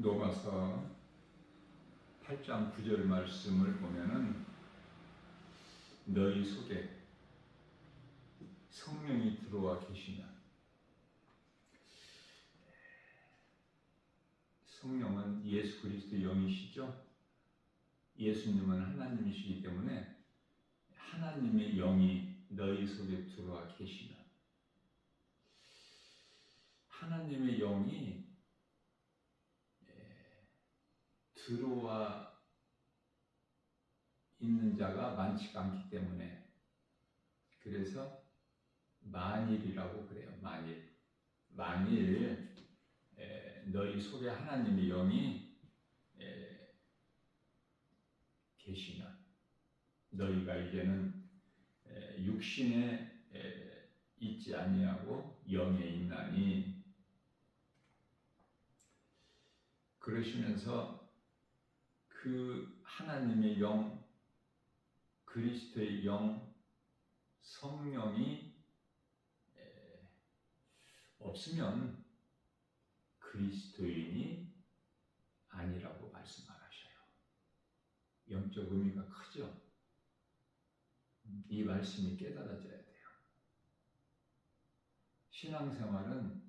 로마서 8장 9절 말씀을 보면은 너희 속에 성령이 들어와 계시면, 성령은 예수 그리스도 영이시죠. 예수님은 하나님이시기 때문에 하나님의 영이 너희 속에 들어와 계시면, 하나님의 영이 들어와 있는 자가 많지가 않기 때문에, 그래서 만일이라고 그래요. 만일 너희 속에 하나님의 영이 계시면, 너희가 이제는 육신에 있지 아니하고 영에 있나니, 그러시면서 그 하나님의 영, 그리스도의 영, 성령이 없으면 그리스도인이 아니라고 말씀하셔요. 영적 의미가 크죠. 이 말씀이 깨달아져야 돼요. 신앙생활은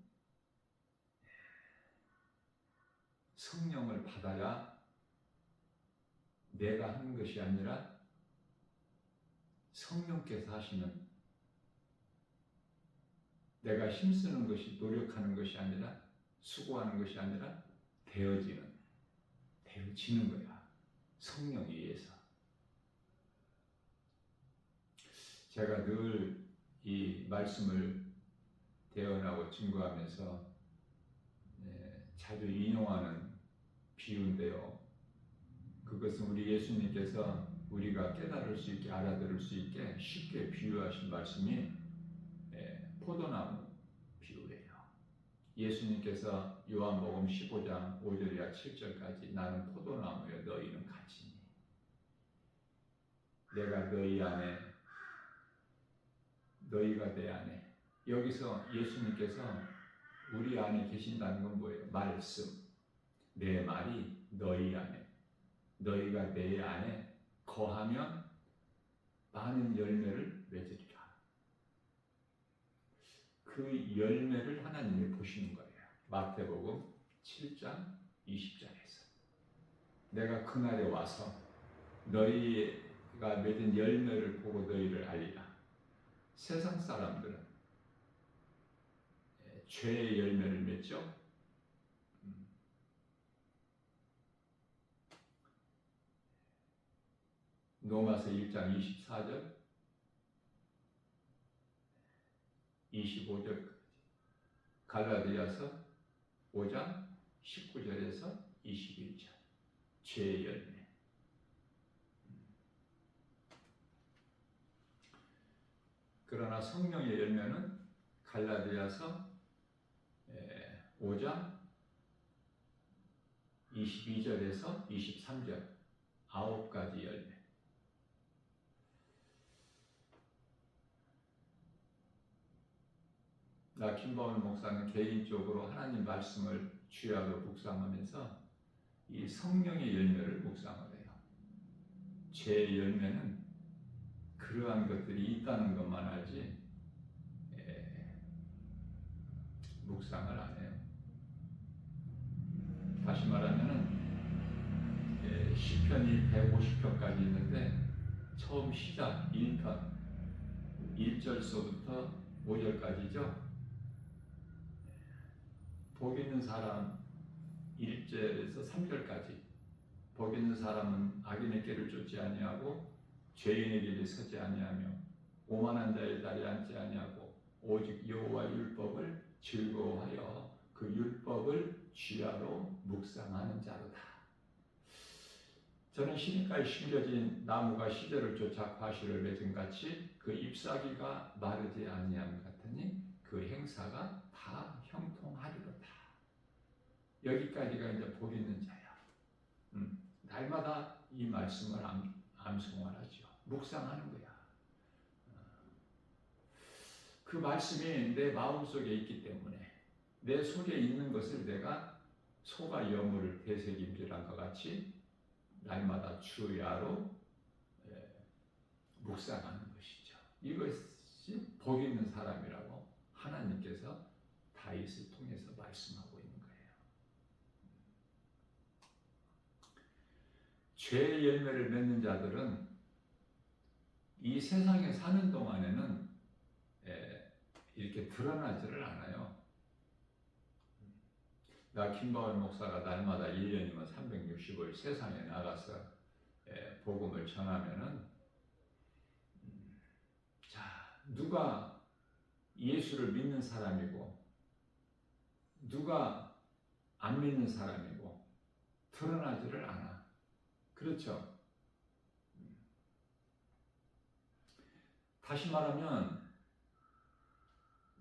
성령을 받아야 내가 하는 것이 아니라 성령께서 하시는, 내가 힘쓰는 것이, 노력하는 것이 아니라, 수고하는 것이 아니라 되어지는 거야. 성령에 의해서. 제가 늘 이 말씀을 대언하고 증거하면서 자주 인용하는 비유인데요. 그것은 우리 예수님께서 우리가 깨달을 수 있게, 알아들을 수 있게 쉽게 비유하신 말씀이 포도나무 비유예요. 예수님께서 요한복음 15장 5절이나 7절까지 나는 포도나무여 너희는 가지니 내가 너희 안에 너희가 내 안에. 여기서 예수님께서 우리 안에 계신다는 건 뭐예요? 말씀. 내 말이 너희 안에, 너희가 내 안에 거하면 많은 열매를 맺으리라. 그 열매를 하나님이 보시는 거예요. 마태복음 7장 20절에서 내가 그날에 와서 너희가 맺은 열매를 보고 너희를 알리라. 세상 사람들은 죄의 열매를 맺죠. 로마서 1장 24절, 25절까지, 갈라디아서 5장 19절에서 21절, 죄의 열매. 그러나 성령의 열매는 갈라디아서 5장 22절에서 23절, 9가지 열매. 나 김바울 목사는 개인적으로 하나님 말씀을 주야로 묵상하면서 이 성령의 열매를 묵상을 해요. 죄의 열매는 그러한 것들이 있다는 것만 알지 묵상을 안 해요. 다시 말하면은 시편이 150편까지 있는데 처음 시작 1편 1절서부터 5절까지죠. 복 있는 사람 1절에서 3절까지, 복 있는 사람은 악인의 길을 쫓지 아니하고 죄인의 길에 서지 아니하며 오만한 자의 자리에 앉지 아니하고 오직 여호와 율법을 즐거워하여 그 율법을 주야로 묵상하는 자로다. 저는 시냇가에 심겨진 나무가 시절을 쫓아 과실을 맺은 같이 그 잎사귀가 마르지 아니함 같으니 그 행사가 다 형통하리로다. 여기까지가 이제 복 있는 자야. 날마다 이 말씀을 암송을 하죠. 묵상하는 거야. 그 말씀이 내 마음속에 있기 때문에 내 속에 있는 것을 내가 소가 여물을 되새김질한 것 같이 날마다 주야로 묵상하는 것이죠. 이것이 복 있는 사람이라고 하나님께서 다윗을 통해서 말씀하고 있는 거예요. 죄의 열매를 맺는 자들은 이 세상에 사는 동안에는 이렇게 드러나지를 않아요. 나 김바울 목사가 날마다 1년이면 365일 세상에 나가서 복음을 전하면은 자, 누가 예수를 믿는 사람이고 누가 안 믿는 사람이고 드러나지를 않아. 그렇죠? 다시 말하면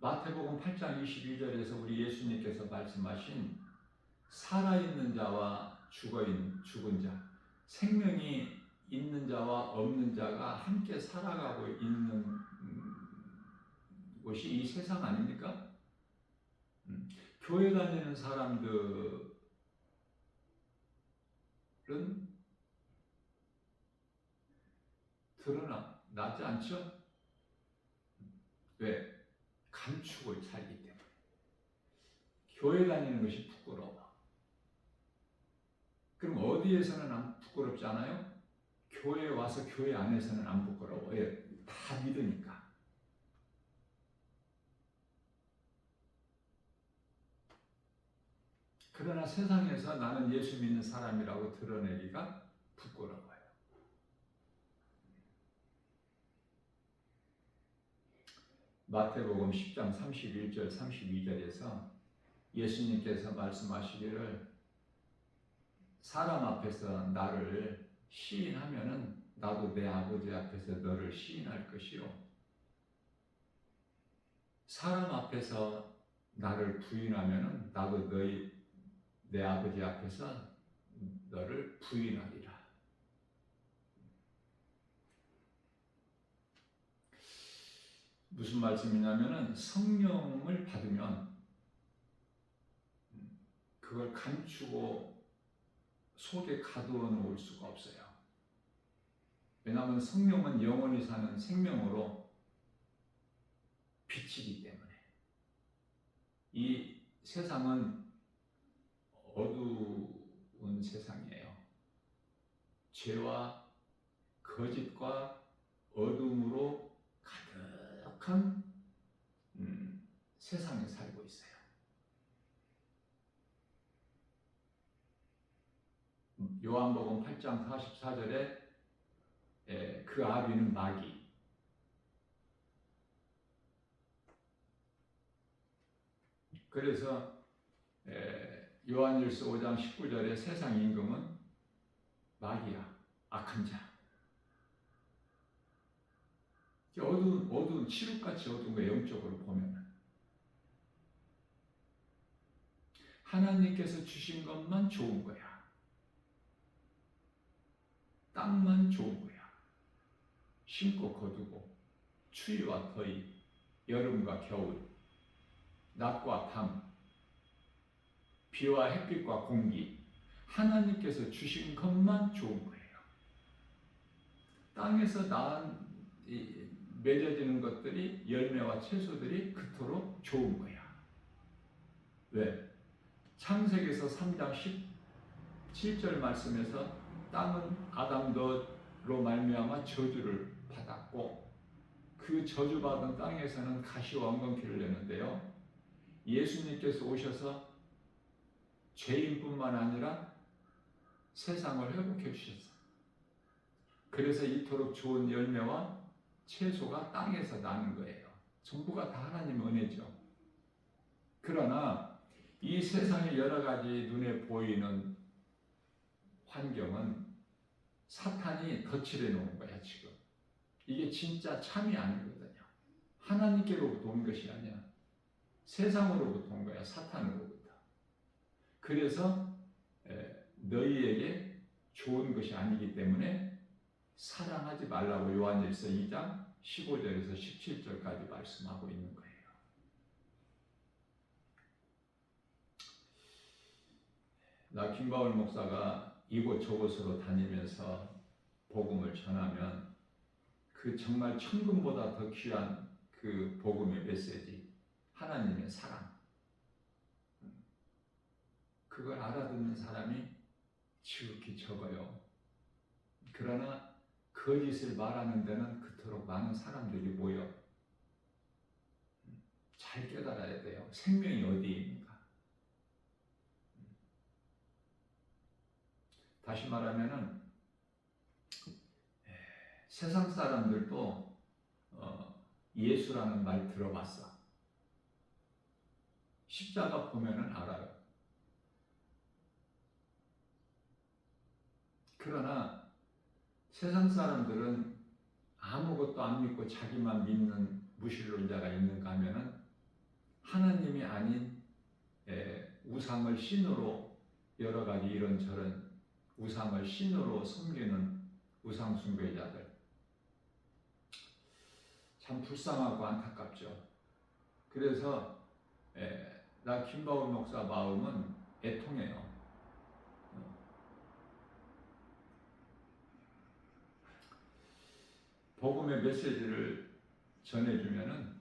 마태복음 8장 22절에서 우리 예수님께서 말씀하신 살아있는 자와 죽은 자, 생명이 있는 자와 없는 자가 함께 살아가고 있는 것이 이 세상 아닙니까? 교회 다니는 사람들은 드러나지 않죠? 왜? 감추고 살기 때문에. 교회 다니는 것이 부끄러워. 그럼 어디에서는 안 부끄럽지 않아요? 교회에 와서 교회 안에서는 안 부끄러워. 왜? 다 믿으니까. 그러나 세상에서 나는 예수 믿는 사람이라고 드러내기가 부끄러워요. 마태복음 10장 31절 32절에서 예수님께서 말씀하시기를 사람 앞에서 나를 시인하면은 나도 내 아버지 앞에서 너를 시인할 것이요. 사람 앞에서 나를 부인하면은 나도 내 아버지 앞에서 너를 부인하리라. 무슨 말씀이냐면은 성령을 받으면 그걸 감추고 속에 가두어 놓을 수가 없어요. 왜냐하면 성령은 영원히 사는 생명으로 빛이기 때문에. 이 세상은 어두운 세상이에요. 죄와 거짓과 어둠으로 가득한 세상에 살고 있어요. 요한복음 8장 44절에 그 아비는 마귀. 그래서 요한일서 5장 19절에 세상 임금은 마귀야, 악한 자. 어두운 칠흑같이 어두운 거 영적으로 보면 하나님께서 주신 것만 좋은 거야. 땅만 좋은 거야. 심고 거두고 추위와 더위, 여름과 겨울, 낮과 밤, 비와 햇빛과 공기, 하나님께서 주신 것만 좋은 거예요. 땅에서 맺어지는 것들이, 열매와 채소들이 그토록 좋은 거야. 왜? 창세기에서 3장 17절 말씀에서 땅은 아담으로 말미암아 저주를 받았고 그 저주받은 땅에서는 가시와 엉겅퀴를 내는데요. 예수님께서 오셔서 죄인뿐만 아니라 세상을 회복해 주셨어요. 그래서 이토록 좋은 열매와 채소가 땅에서 나는 거예요. 전부가 다 하나님의 은혜죠. 그러나 이 세상의 여러 가지 눈에 보이는 환경은 사탄이 덧칠해 놓은 거야, 지금. 이게 진짜 참이 아니거든요. 하나님께로부터 온 것이 아니야. 세상으로부터 온 거야, 사탄으로부터. 그래서 너희에게 좋은 것이 아니기 때문에 사랑하지 말라고 요한일서 2장 15절에서 17절까지 말씀하고 있는 거예요. 나 김바울 목사가 이곳저곳으로 다니면서 복음을 전하면 그 정말 천금보다 더 귀한 그 복음의 메시지, 하나님의 사랑, 그걸 알아듣는 사람이 지극히 적어요. 그러나 거짓을 말하는 데는 그토록 많은 사람들이 모여 잘 깨달아야 돼요. 생명이 어디입니까? 다시 말하면은 세상 사람들도 예수라는 말 들어봤어. 십자가 보면은 알아요. 그러나 세상 사람들은 아무것도 안 믿고 자기만 믿는 무신론자가 있는가 하면은 하나님이 아닌 우상을 신으로 여러 가지 이런저런 우상을 신으로 섬기는 우상 숭배자들, 참 불쌍하고 안타깝죠. 그래서 나 김바울 목사 마음은 애통해요. 복음의 메시지를 전해주면은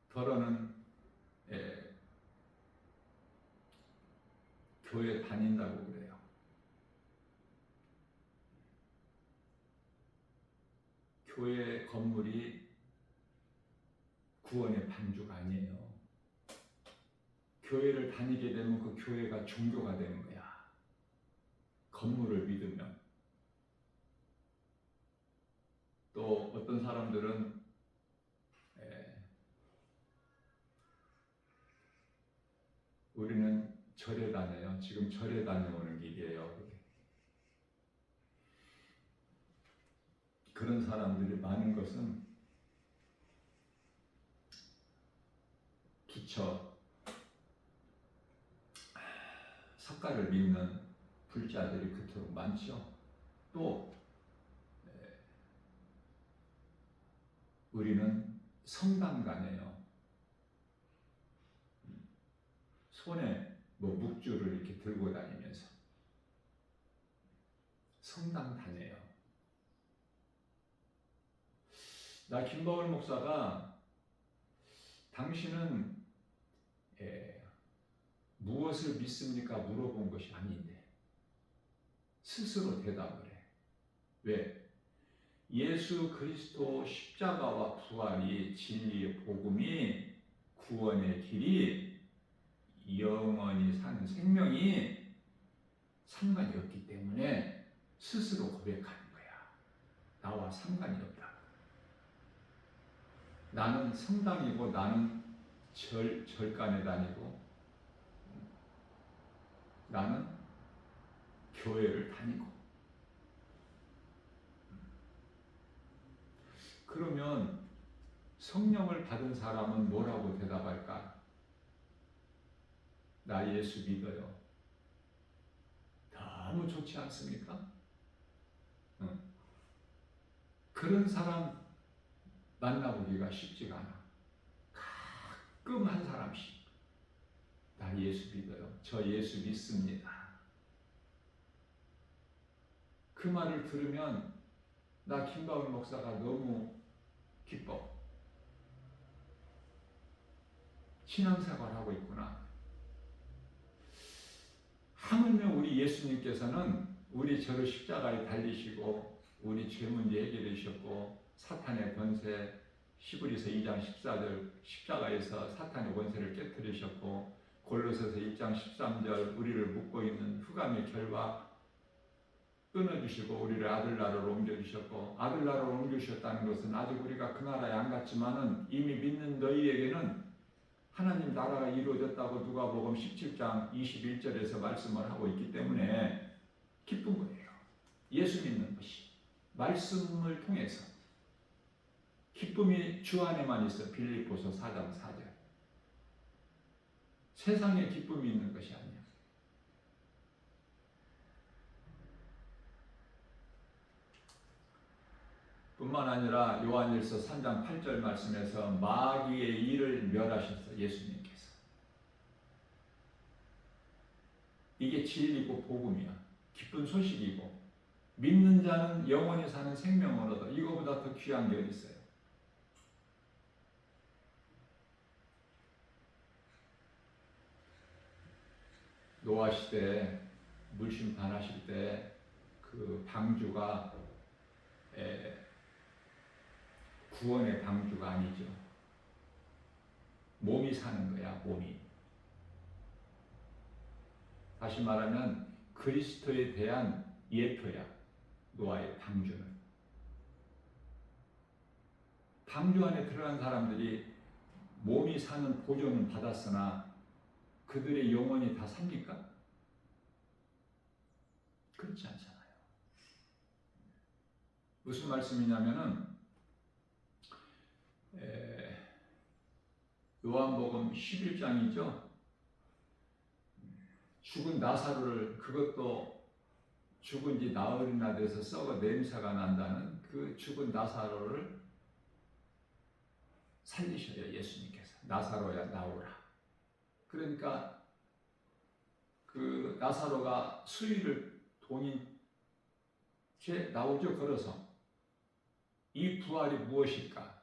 더러는 교회 다닌다고 그래요. 교회 건물이 구원의 반주가 아니에요. 교회를 다니게 되면 그 교회가 종교가 되는 거야. 건물을 믿으면. 또 어떤 사람들은 우리는 절에 다녀요. 지금 절에 다녀오는 길이에요. 그런 사람들이 많은 것은 부처, 석가를 믿는 불자들이 그토록 많죠. 또 우리는 성당 가네요. 손에 묵주를 이렇게 들고 다니면서 성당 다녀요. 나 김바울 목사가 당신은 무엇을 믿습니까? 물어본 것이 아닌데 스스로 대답을 해. 왜? 예수 그리스도 십자가와 부활이 진리의 복음이 구원의 길이 영원히 사는 생명이 상관이 없기 때문에 스스로 고백하는 거야. 나와 상관이 없다. 나는 성당이고 나는 절간에 다니고 나는 교회를 다니고. 그러면 성령을 받은 사람은 뭐라고 대답할까? 나 예수 믿어요. 너무 좋지 않습니까? 그런 사람 만나보기가 쉽지가 않아. 가끔 한 사람씩 나 예수 믿어요. 저 예수 믿습니다. 그 말을 들으면 나 김바울 목사가 너무 기뻐. 신앙생활하고 있구나. 하물며 우리 예수님께서는 우리 저를 십자가에 달리시고 우리 죄 문제 해결해 주셨고 사탄의 권세 히브리서 2장 14절 십자가에서 사탄의 권세를 깨뜨리셨고 골로새서 1장 13절 우리를 묶고 있는 흑암의 결박 끊어주시고 우리를 아들나라로 옮겨주셨고 아들나라로 옮겨주셨다는 것은 아직 우리가 그 나라에 안 갔지만은 이미 믿는 너희에게는 하나님 나라가 이루어졌다고 누가복음 17장 21절에서 말씀을 하고 있기 때문에 기쁜 거예요. 예수 믿는 것이 말씀을 통해서 기쁨이 주 안에만 있어. 빌립보서 4장 4절. 세상에 기쁨이 있는 것이 아니야. 뿐만 아니라 요한일서 3장 8절 말씀에서 마귀의 일을 멸하셨어. 예수님께서. 이게 진리고 복음이야. 기쁜 소식이고 믿는 자는 영원히 사는 생명을 얻어. 이거보다 더 귀한 게 어디 있어요? 노아 시대 물 심판하실 때 그 방주가 구원의 방주가 아니죠. 몸이 사는 거야, 몸이. 다시 말하면 그리스도에 대한 예표야, 노아의 방주는. 방주 안에 들어간 사람들이 몸이 사는 보존은 받았으나 그들의 영혼이 다 삽니까? 그렇지 않잖아요. 무슨 말씀이냐면은 요한복음 11장이죠. 죽은 나사로를, 그것도 죽은 지 나흘이나 돼서 썩어 냄새가 난다는 그 죽은 나사로를 살리셔요, 예수님께서. 나사로야 나오라. 그러니까 그 나사로가 수위를 돈이 채 나오죠, 걸어서. 이 부활이 무엇일까?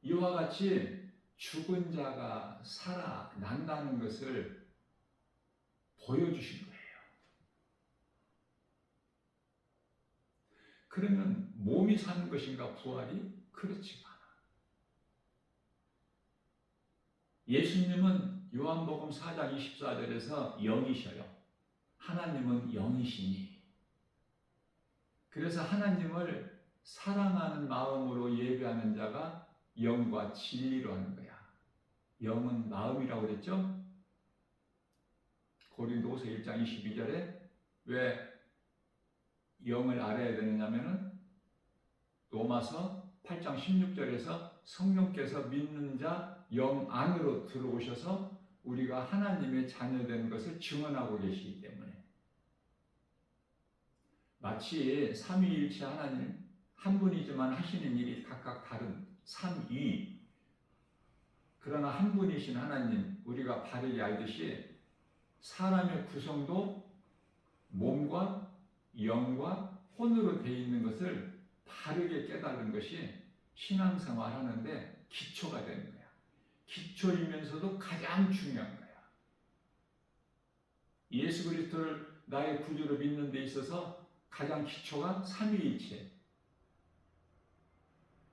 이와 같이 죽은 자가 살아난다는 것을 보여주신 거예요. 그러면 몸이 사는 것인가, 부활이? 그렇지가 않아. 예수님은 요한복음 4장 24절에서 영이셔요. 하나님은 영이시니. 그래서 하나님을 사랑하는 마음으로 예배하는 자가 영과 진리로 하는 거야. 영은 마음이라고 그랬죠? 고린도후서 1장 22절에 왜 영을 알아야 되느냐면은 로마서 8장 16절에서 성령께서 믿는 자 영 안으로 들어오셔서 우리가 하나님의 자녀된 것을 증언하고 계시기 때문에. 마치 삼위일체 하나님 한 분이지만 하시는 일이 각각 다른 삼위, 그러나 한 분이신 하나님, 우리가 바르게 알듯이 사람의 구성도 몸과 영과 혼으로 되어 있는 것을 바르게 깨달은 것이 신앙생활 하는데 기초가 되는 거야. 기초이면서도 가장 중요한 거야. 예수 그리스도를 나의 구주로 믿는 데 있어서 가장 기초가 삼위일체,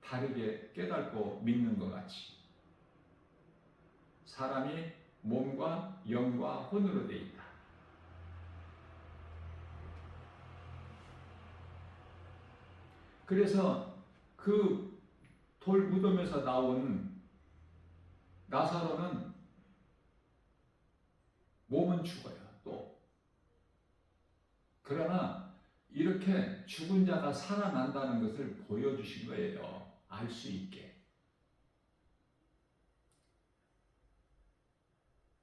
바르게 깨닫고 믿는 것 같이 사람이 몸과 영과 혼으로 되어 있다. 그래서 그 돌 무덤에서 나온 나사로는 몸은 죽어요, 또. 그러나 이렇게 죽은 자가 살아난다는 것을 보여주신 거예요. 알 수 있게.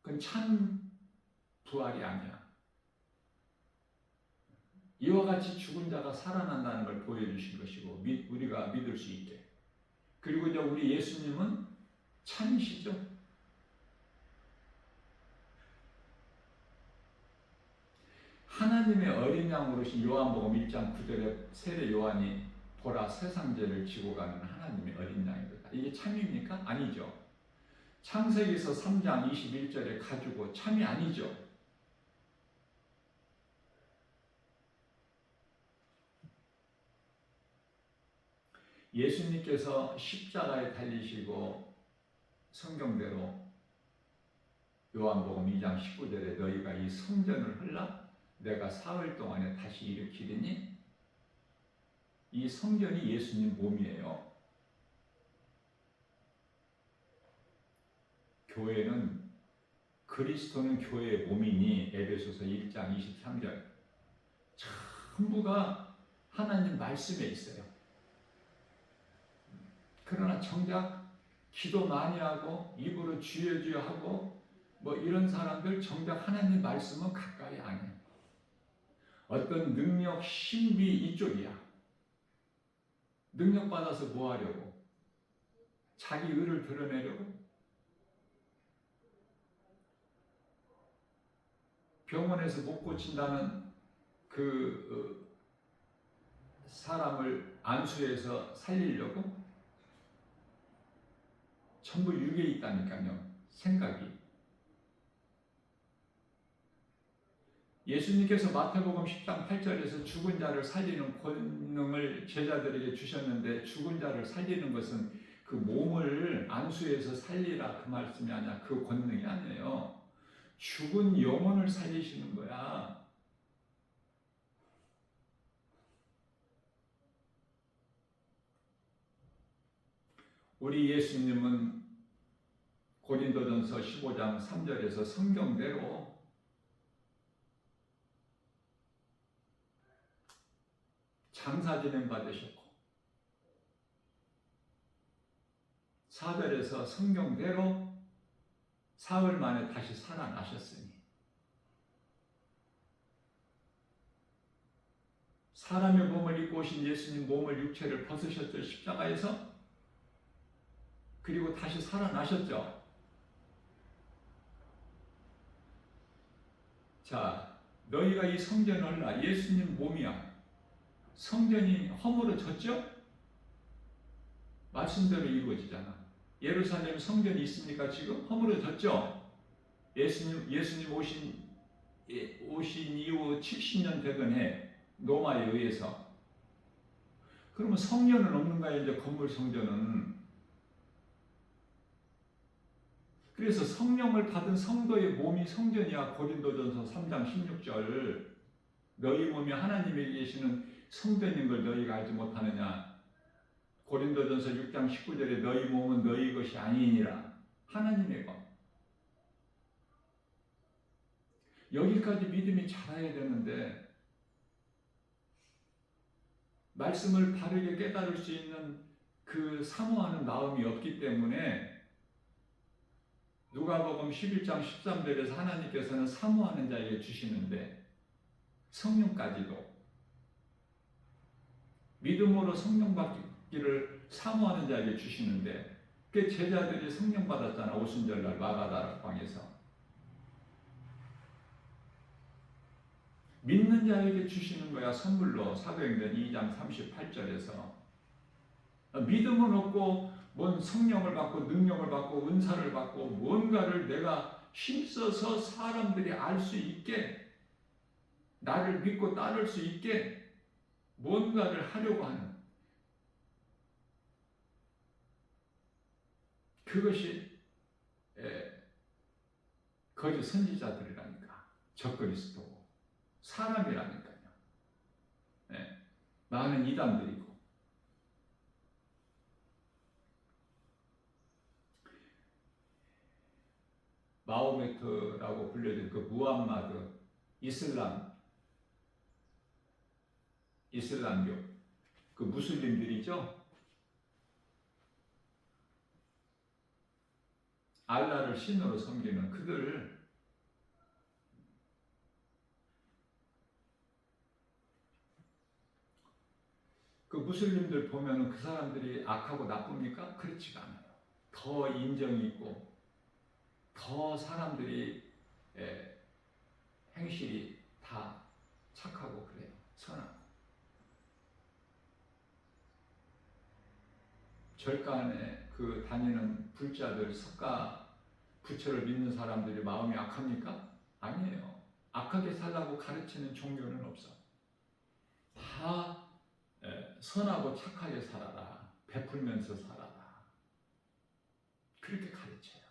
그건 참 부활이 아니야. 이와 같이 죽은 자가 살아난다는 걸 보여주신 것이고, 우리가 믿을 수 있게. 그리고 이제 우리 예수님은 참이시죠. 하나님의 어린 양으로 오신 요한복음 1장 9절에 세례 요한이 보라 세상 죄를 지고 가는 하나님의 어린 양이다. 이게 참입니까? 아니죠. 창세기서 3장 21절에 가지고 참이 아니죠. 예수님께서 십자가에 달리시고 성경대로 요한복음 2장 19절에 너희가 이 성전을 헐라 내가 사흘 동안에 다시 일으키리니, 이 성전이 예수님 몸이에요. 교회는, 그리스도는 교회의 몸이니 에베소서 1장 23절 전부가 하나님 말씀에 있어요. 그러나 정작 기도 많이 하고 입으로 주여 주여 하고 뭐 이런 사람들 정작 하나님 말씀은 가까이 안 해. 어떤 능력, 신비 이쪽이야. 능력 받아서 뭐 하려고? 자기 의를 드러내려고? 병원에서 못 고친다는 그 사람을 안수해서 살리려고 전부 육에 있다니까요. 생각이. 예수님께서 마태복음 10장 8절에서 죽은 자를 살리는 권능을 제자들에게 주셨는데, 죽은 자를 살리는 것은 그 몸을 안수해서 살리라 그 말씀이 아니야. 그 권능이 아니에요. 죽은 영혼을 살리시는 거야. 우리 예수님은 고린도전서 15장 3절에서 성경대로 장사 진행 받으셨고, 4절에서 성경대로 사흘 만에 다시 살아나셨으니, 사람의 몸을 입고 오신 예수님 몸을, 육체를 벗으셨죠. 십자가에서. 그리고 다시 살아나셨죠. 자, 너희가 이 성전을 나 예수님 몸이야. 성전이 허물어졌죠? 말씀대로 이루어지잖아. 예루살렘 성전이 있습니까? 지금 허물어졌죠? 예수님 오신 이후 70년 되던 해 로마에 의해서. 그러면 성전은 없는가요? 이제 건물 성전은. 그래서 성령을 받은 성도의 몸이 성전이야. 고린도전서 3장 16절. 너희 몸이 하나님이 계시는 성전인 걸 너희가 알지 못하느냐. 고린도전서 6장 19절에 너희 몸은 너희 것이 아니니라. 하나님의 것. 여기까지 믿음이 자라야 되는데, 말씀을 바르게 깨달을 수 있는 그 사모하는 마음이 없기 때문에, 누가복음 11장 13절에서 하나님께서는 사모하는 자에게 주시는데, 성령까지도 믿음으로 성령 받기를 사모하는 자에게 주시는데, 그 제자들이 성령 받았잖아. 오순절날 마가다라 방에서. 믿는 자에게 주시는 거야. 선물로. 사도행전 2장 38절에서 믿음은 없고 뭔 성령을 받고 능력을 받고 은사를 받고 뭔가를 내가 힘써서 사람들이 알 수 있게, 나를 믿고 따를 수 있게 뭔가를 하려고 하는, 그것이 거짓 선지자들이라니까. 적그리스도고 사람이라니까요. 많은 이단들이고. 마호메트라고 불려진 그 무함마드, 이슬람교, 그 무슬림들이죠. 알라를 신으로 섬기는 그들, 그 무슬림들 보면은 그 사람들이 악하고 나쁩니까? 그렇지가 않아요. 더 인정이 있고, 더 사람들이 행실이 다 착하고 그래요. 선하고. 절간에 그 다니는 불자들, 석가 부처를 믿는 사람들이 마음이 악합니까? 아니에요. 악하게 살라고 가르치는 종교는 없어. 다 선하고 착하게 살아라. 베풀면서 살아라. 그렇게 가르쳐요.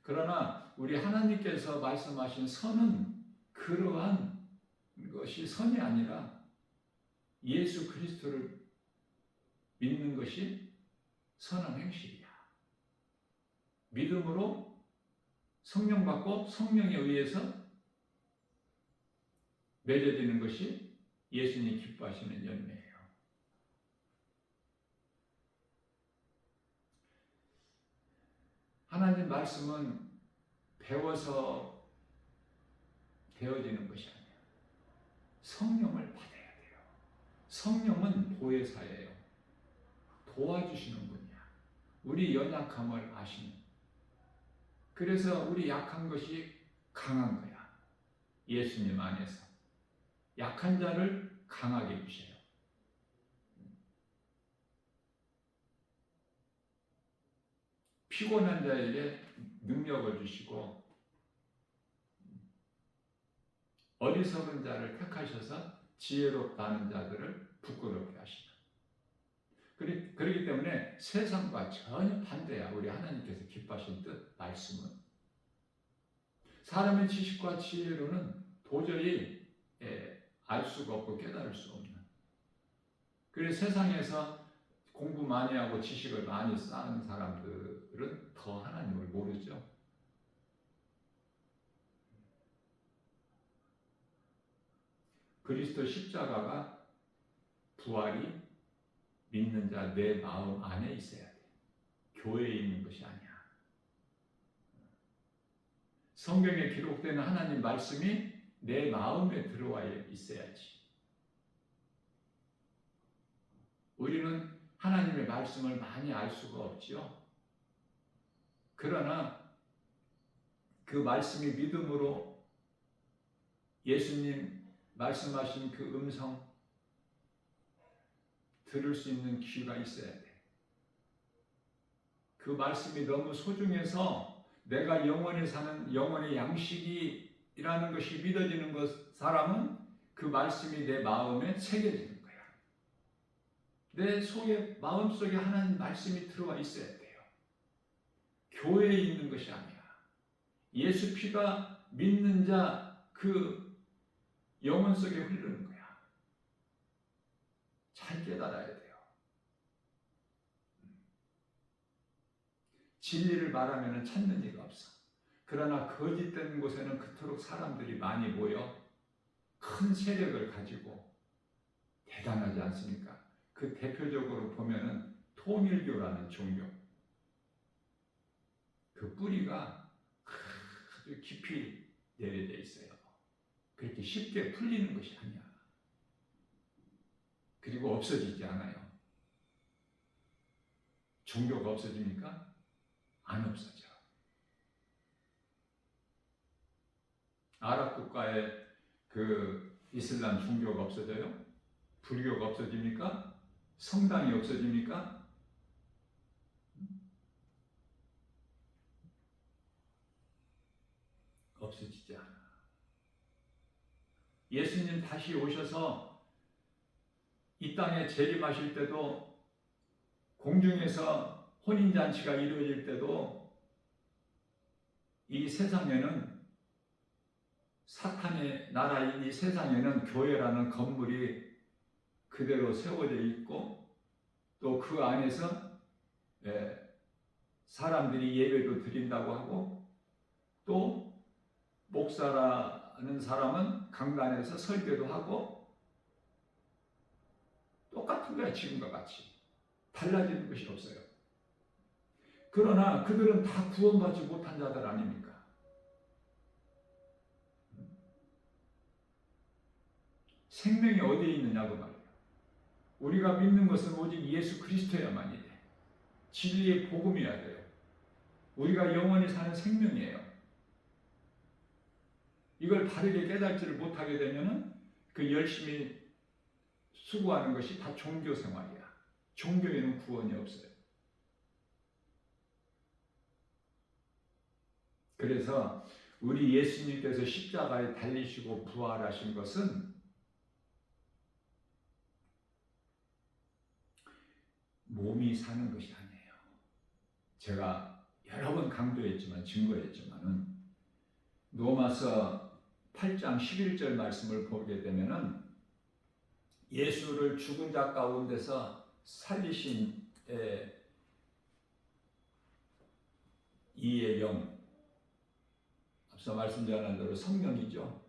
그러나 우리 하나님께서 말씀하신 선은 그러한 것이 선이 아니라 예수 그리스도를 믿는 것이 선한 행실이야. 믿음으로 성령 받고 성령에 의해서 맺어지는 것이 예수님 기뻐하시는 열매예요. 하나님 말씀은 배워서 되어지는 것이 아니에요. 성령을 받아야 돼요. 성령은 보혜사예요. 도와주시는 분이야. 우리 연약함을 아시는. 그래서 우리 약한 것이 강한 거야. 예수님 안에서 약한 자를 강하게 해주세요. 피곤한 자에게 능력을 주시고 어리석은 자를 택하셔서 지혜롭다는 자들을 부끄럽게 하시다. 그렇기 때문에 세상과 전혀 반대야. 우리 하나님께서 기뻐하신 뜻, 말씀은. 사람의 지식과 지혜로는 도저히 알 수가 없고 깨달을 수 없는. 그래서 세상에서 공부 많이 하고 지식을 많이 쌓은 사람들은 더 하나님을 모르죠. 그리스도 십자가가 부활이 믿는 자 내 마음 안에 있어야 돼. 교회에 있는 것이 아니야. 성경에 기록되는 하나님 말씀이 내 마음에 들어와 있어야지. 우리는 하나님의 말씀을 많이 알 수가 없지요. 그러나 그 말씀이 믿음으로 예수님 말씀하신 그 음성 들을 수 있는 귀가 있어야 돼. 그 말씀이 너무 소중해서 내가 영원히 사는 영원의 양식이라는 것이 믿어지는 사람은 그 말씀이 내 마음에 새겨지는 거야. 내 속에 마음속에 하나님 말씀이 들어와 있어야 돼요. 교회에 있는 것이 아니야. 예수 피가 믿는 자 그 영혼 속에 흐르는 거야. 잘 깨달아야 돼요. 진리를 말하면 찾는 이가 없어. 그러나 거짓된 곳에는 그토록 사람들이 많이 모여 큰 세력을 가지고 대단하지 않습니까? 그 대표적으로 보면은 통일교라는 종교. 그 뿌리가 아주 깊이 내려져 있어요. 그렇게 쉽게 풀리는 것이 아니야. 그리고 없어지지 않아요. 종교가 없어집니까? 안 없어져. 아랍 국가에 그 이슬람 종교가 없어져요? 불교가 없어집니까? 성당이 없어집니까? 없어지지 않아. 예수님 다시 오셔서 이 땅에 재림하실 때도 공중에서 혼인잔치가 이루어질 때도 이 세상에는 사탄의 나라인 이 세상에는 교회라는 건물이 그대로 세워져 있고 또 그 안에서 사람들이 예배도 드린다고 하고 또 목사라는 사람은 강단에서 설교도 하고 똑같은 거야. 지금과 같이 달라지는 것이 없어요. 그러나 그들은 다 구원받지 못한 자들 아닙니까? 생명이 어디에 있느냐고 말이에요. 우리가 믿는 것은 오직 예수 그리스도야만이 돼. 진리의 복음이어야 돼요. 우리가 영원히 사는 생명이에요. 이걸 바르게 깨닫지를 못하게 되면은 그 열심히 수고하는 것이 다 종교 생활이야. 종교에는 구원이 없어요. 그래서 우리 예수님께서 십자가에 달리시고 부활하신 것은 몸이 사는 것이 아니에요. 제가 여러 번 강조했지만 증거했지만은 로마서 8장 11절 말씀을 보게 되면은 예수를 죽은 자 가운데서 살리신 이의 영, 앞서 말씀드린 대로 성령이죠.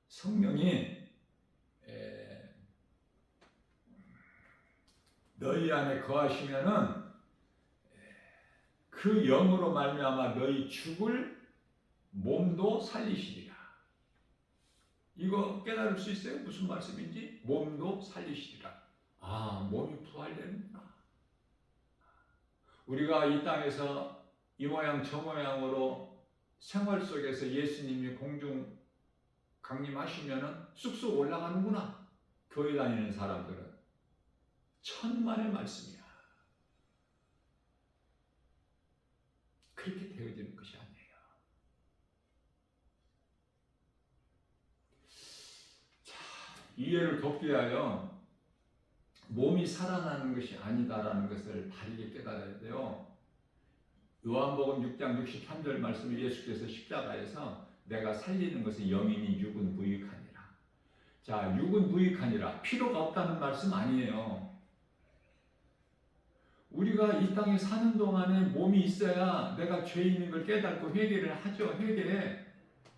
성령이 너희 안에 거하시면은 그 영으로 말미암아 너희 죽을 몸도 살리시리라. 이거 깨달을 수 있어요? 무슨 말씀인지? 몸도 살리시리라. 아, 몸이 부활되는구나. 우리가 이 땅에서 이 모양 저 모양으로 생활 속에서 예수님이 공중 강림하시면은 쑥쑥 올라가는구나. 교회 다니는 사람들은 천만의 말씀이야. 그렇게 되어지는 것이 아니에요. 자, 이해를 돕기 위하여 몸이 살아나는 것이 아니다라는 것을 바르게 깨달아야 돼요. 요한복음 6장 63절 말씀을 예수께서 십자가에서 내가 살리는 것은 영이니 육은 무익하니라. 자, 육은 무익하니라. 필요가 없다는 말씀 아니에요. 우리가 이 땅에 사는 동안에 몸이 있어야 내가 죄 있는 걸 깨닫고 회개를 하죠. 회개해.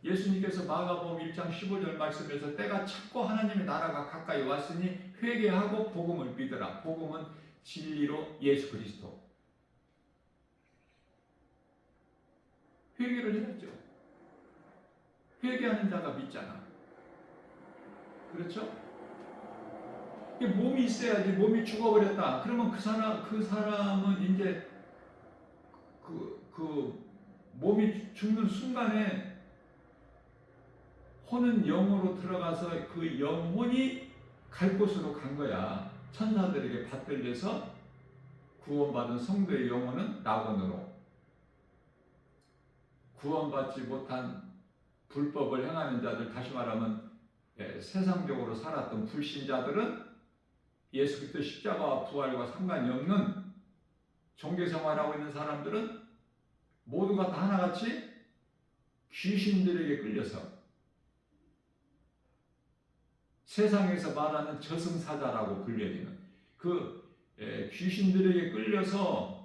예수님께서 마가복음 1장 15절 말씀에서 때가 찼고 하나님의 나라가 가까이 왔으니 회개하고 복음을 믿으라. 복음은 진리로 예수 그리스도. 회개를 해야죠. 회개하는 자가 믿잖아. 그렇죠? 몸이 있어야지. 몸이 죽어버렸다. 그러면 그 사람은 이제 몸이 죽는 순간에 혼은 영으로 들어가서 그 영혼이 갈 곳으로 간 거야. 천사들에게 받들려서 구원받은 성도의 영혼은 낙원으로, 구원받지 못한 불법을 행하는 자들, 다시 말하면 세상적으로 살았던 불신자들은 예수 그리스도 십자가와 부활과 상관이 없는 종교생활하고 있는 사람들은 모두가 다 하나같이 귀신들에게 끌려서 세상에서 말하는 저승사자라고 불려지는 그 귀신들에게 끌려서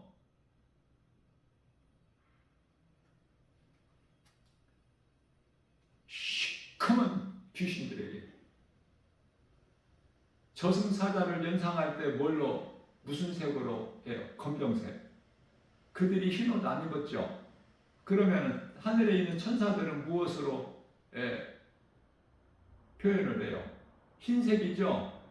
시커먼 귀신들에게, 저승사자를 연상할 때 뭘로, 무슨 색으로 해요? 검정색. 그들이 흰 옷 안 입었죠. 그러면 하늘에 있는 천사들은 무엇으로 표현을 해요? 흰색이죠.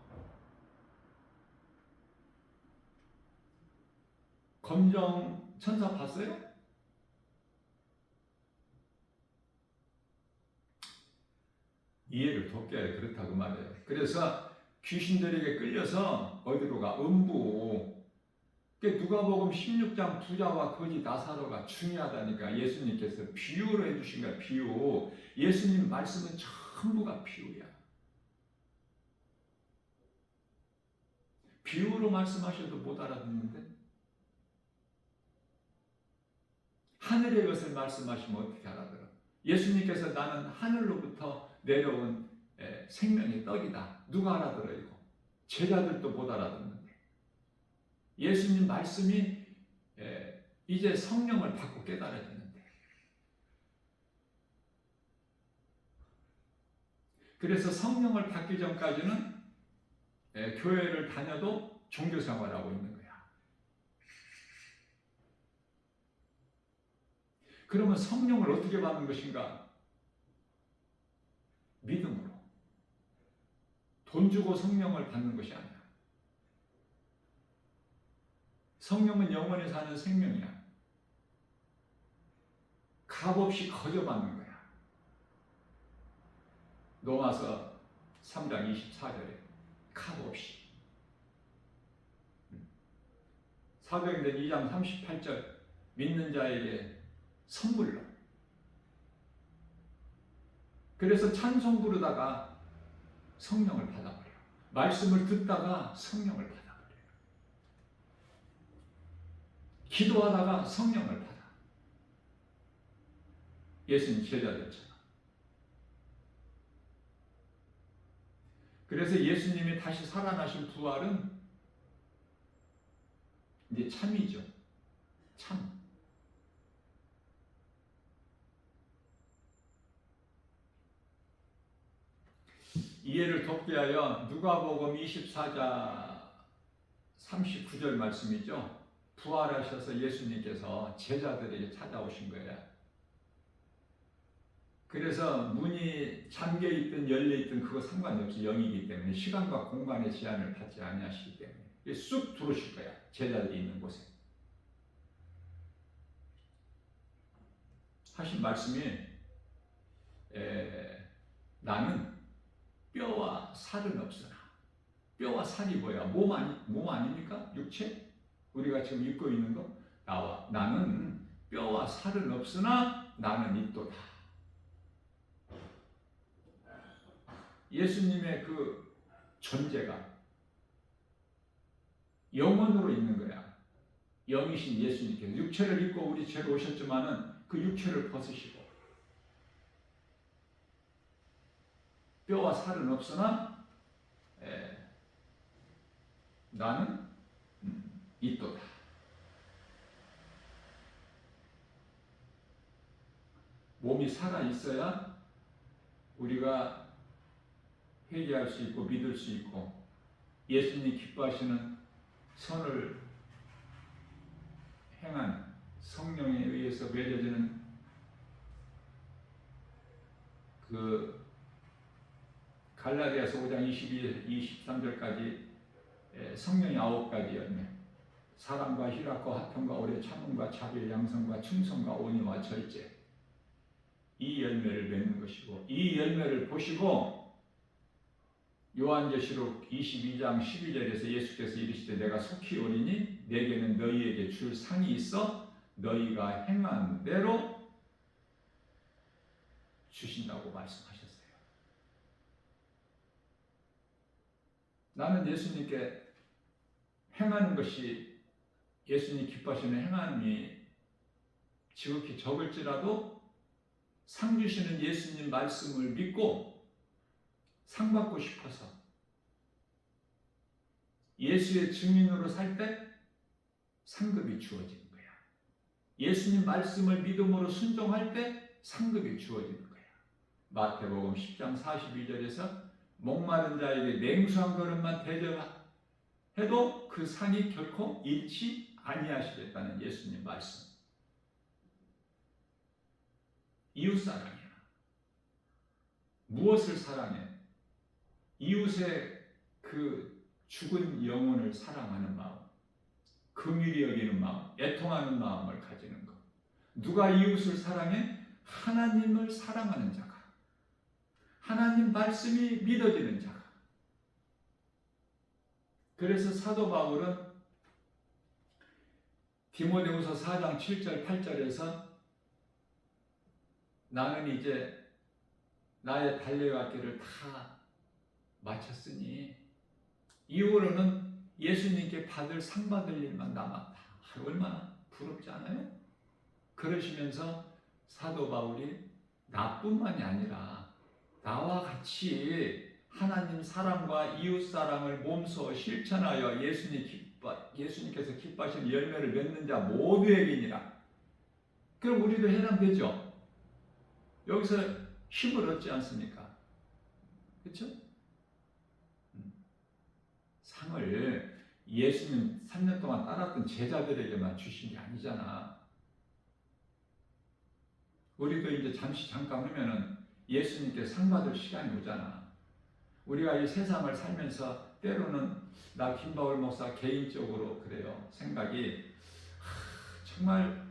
검정 천사 봤어요? 이해를 돕게 그렇다고 말해요. 그래서 귀신들에게 끌려서 어디로 가? 음부. 누가복음 16장 부자와 거지 나사로가 중요하다니까. 예수님께서 비유로 해주신 거야. 비유. 예수님 말씀은 전부가 비유야. 비유로 말씀하셔도 못 알아듣는데 하늘의 것을 말씀하시면 어떻게 알아들어? 예수님께서 나는 하늘로부터 내려온 생명의 떡이다. 누가 알아들어 이거? 제자들도 못 알아듣는데 예수님 말씀이 이제 성령을 받고 깨달아지는데, 그래서 성령을 받기 전까지는 교회를 다녀도 종교생활하고 있는 거야. 그러면 성령을 어떻게 받는 것인가? 믿음으로. 돈 주고 성령을 받는 것이 아니야. 성령은 영원히 사는 생명이야. 값없이 거저받는 거야. 로마서 3장 24절에 값없이. 사도행전 2장 38절 믿는 자에게 선물로. 그래서 찬송 부르다가 성령을 받아버려. 말씀을 듣다가 성령을 받아버려. 기도하다가 성령을 받아. 예수님 제자들처럼. 그래서 예수님이 다시 살아나신 부활은 이제 참이죠. 참. 이해를 돕기 위하여 누가복음 24장 39절 말씀이죠. 부활하셔서 예수님께서 제자들에게 찾아오신 거예요. 그래서 문이 잠겨있든 열려있든 그거 상관없이 영이기 때문에 시간과 공간의 제한을 받지 아니하시기 때문에 쑥 들어오실 거야. 제자들이 있는 곳에. 하신 말씀이 나는 뼈와 살은 없으나, 뼈와 살이 뭐야? 몸 아닙니까? 육체? 우리가 지금 입고 있는 거? 나는 뼈와 살은 없으나 나는 있도다. 예수님의 그 존재가 영원으로 있는 거야. 영이신 예수님께서 육체를 입고 우리 죄로 오셨지만은 그 육체를 벗으시고 뼈와 살은 없으나 나는 있도다. 몸이 살아 있어야 우리가 회개할 수 있고 믿을 수 있고 예수님 기뻐하시는 선을 행한 성령에 의해서 맺어지는 그 갈라디아서 5장 23절까지 성령의 9가지 열매, 사랑과 희락과 화평과 오래 참음과 자비, 양성과 충성과 온유와 절제, 이 열매를 맺는 것이고, 이 열매를 보시고 요한계시록 22장 12절에서 예수께서 이르시되 내가 속히 오리니 내게는 너희에게 줄 상이 있어 너희가 행한 대로 주신다고 말씀하셨어요. 나는 예수님께 행하는 것이 예수님 기뻐하시는 행함이 지극히 적을지라도 상 주시는 예수님 말씀을 믿고 상 받고 싶어서 예수의 증인으로 살 때 상급이 주어지는 거야. 예수님 말씀을 믿음으로 순종할 때 상급이 주어지는 거야. 마태복음 10장 42절에서 목마른 자에게 냉수한 그릇만 대접해도 그 상이 결코 잃지 아니하시겠다는 예수님 말씀. 이웃사랑이야. 무엇을 사랑해? 이웃의 그 죽은 영혼을 사랑하는 마음, 긍휼히 여기는 마음, 애통하는 마음을 가지는 것. 누가 이웃을 사랑해? 하나님을 사랑하는 자가, 하나님 말씀이 믿어지는 자가. 그래서 사도 바울은 디모데후서 4장 7절 8절에서 나는 이제 나의 달려갈 길을 다 마쳤으니 이후로는 예수님께 받을 상 받을 일만 남았다. 얼마나 부럽지 않아요? 그러시면서 사도 바울이 나뿐만이 아니라 나와 같이 하나님 사랑과 이웃 사랑을 몸소 실천하여 예수님께서 기뻐하시는 열매를 맺는 자 모두에게니라. 그럼 우리도 해당되죠? 여기서 힘을 얻지 않습니까? 그렇죠? 상을 예수님 3년 동안 따랐던 제자들에게만 주신 게 아니잖아. 우리도 이제 잠깐 하면은 예수님께 상 받을 시간이 오잖아. 우리가 이 세상을 살면서 때로는 나 김바울 목사 개인적으로 그래요. 생각이 정말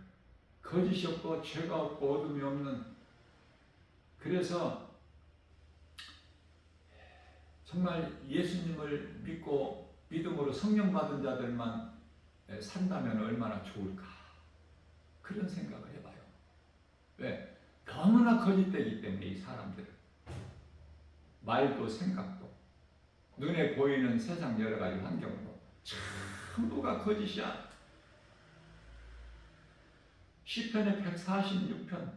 거짓이 없고 죄가 없고 어둠이 없는, 그래서 정말 예수님을 믿고 믿음으로 성령 받은 자들만 산다면 얼마나 좋을까, 그런 생각을 해봐요. 왜? 너무나 거짓되기 때문에 이 사람들은 말도 생각도 눈에 보이는 세상 여러 가지 환경도 전부가 거짓이야. 시편의 146편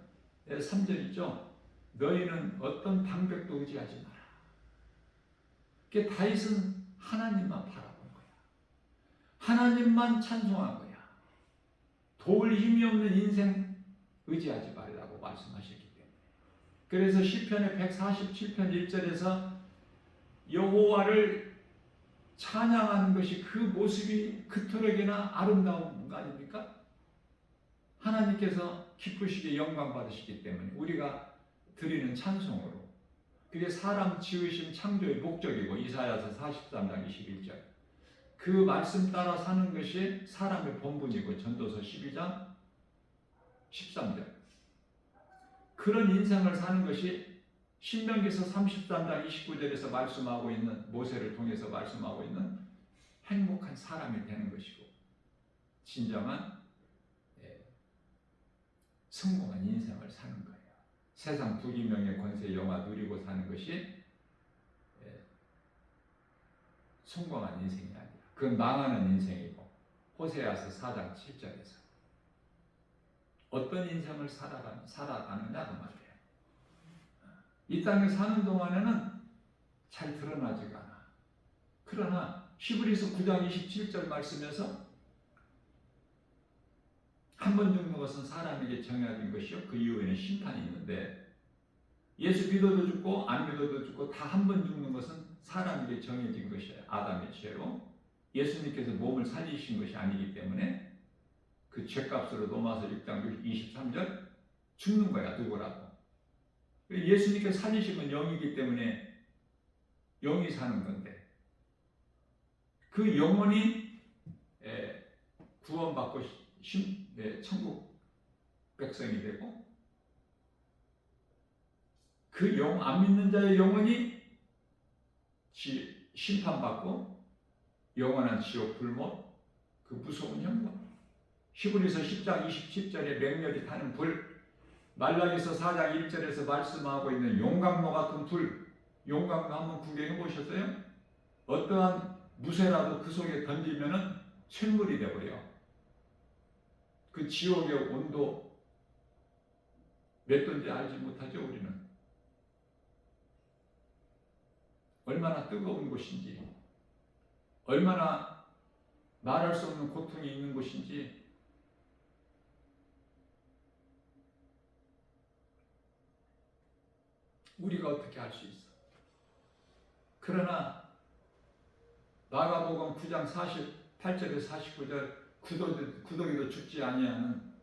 3절 있죠? 너희는 어떤 방백도 의지하지 마라. 그게 다윗은 하나님만 바라본 거야. 하나님만 찬송한 거야. 도울 힘이 없는 인생 의지하지 말라고 말씀하셨기 때문에. 그래서 시편의 147편 1절에서 여호와를 찬양하는 것이 그 모습이 그토록이나 아름다운 거 아닙니까? 하나님께서 기쁘시게 영광 받으시기 때문에 우리가 드리는 찬송으로, 그게 사람 지으신 창조의 목적이고 이사야서 43장 21절 그 말씀 따라 사는 것이 사람의 본분이고 전도서 12장 13절 그런 인생을 사는 것이 신명기서 33장 29절에서 말씀하고 있는, 모세를 통해서 말씀하고 있는 행복한 사람이 되는 것이고, 진정한 성공한 인생을 사는 거예요. 세상 부귀명예 권세 영화 누리고 사는 것이 성공한 인생이 아니라 그건 망하는 인생이고, 호세아서 4장 7절에서 어떤 인생을 살아가느냐 그 말이에요. 이 땅에 사는 동안에는 잘 드러나지가 않아. 그러나 히브리서 9장 27절 말씀에서 한 번 죽는 것은 사람에게 정해진 것이요 그 이후에는 심판이 있는데, 예수 믿어도 죽고 안 믿어도 죽고 다 한 번 죽는 것은 사람에게 정해진 것이에요. 아담의 죄로 예수님께서 몸을 살리신 것이 아니기 때문에 그 죄값으로 로마서 6장 23절 죽는 거야, 누구라도. 예수님께서 살리신 건 영이기 때문에 영이 사는 건데, 그 영혼이 구원받고 천국 백성이 되고, 그 안 믿는 자의 영혼이 심판받고 영원한 지옥 불못, 그 무서운 형벌. 히브리서 10장 27절에 맹렬히 타는 불, 말라기서 4장 1절에서 말씀하고 있는 용광로 같은 불, 용광로 한번 구경해 보셨어요? 어떠한 무쇠라도 그 속에 던지면은 쇳물이 되어버려. 그 지옥의 온도 몇 도인지 알지 못하죠, 우리는. 얼마나 뜨거운 곳인지, 얼마나 말할 수 없는 고통이 있는 곳인지. 우리가 어떻게 알 수 있어? 그러나 마가복음 9장 48절에서 49절 구더기도 죽지 아니하는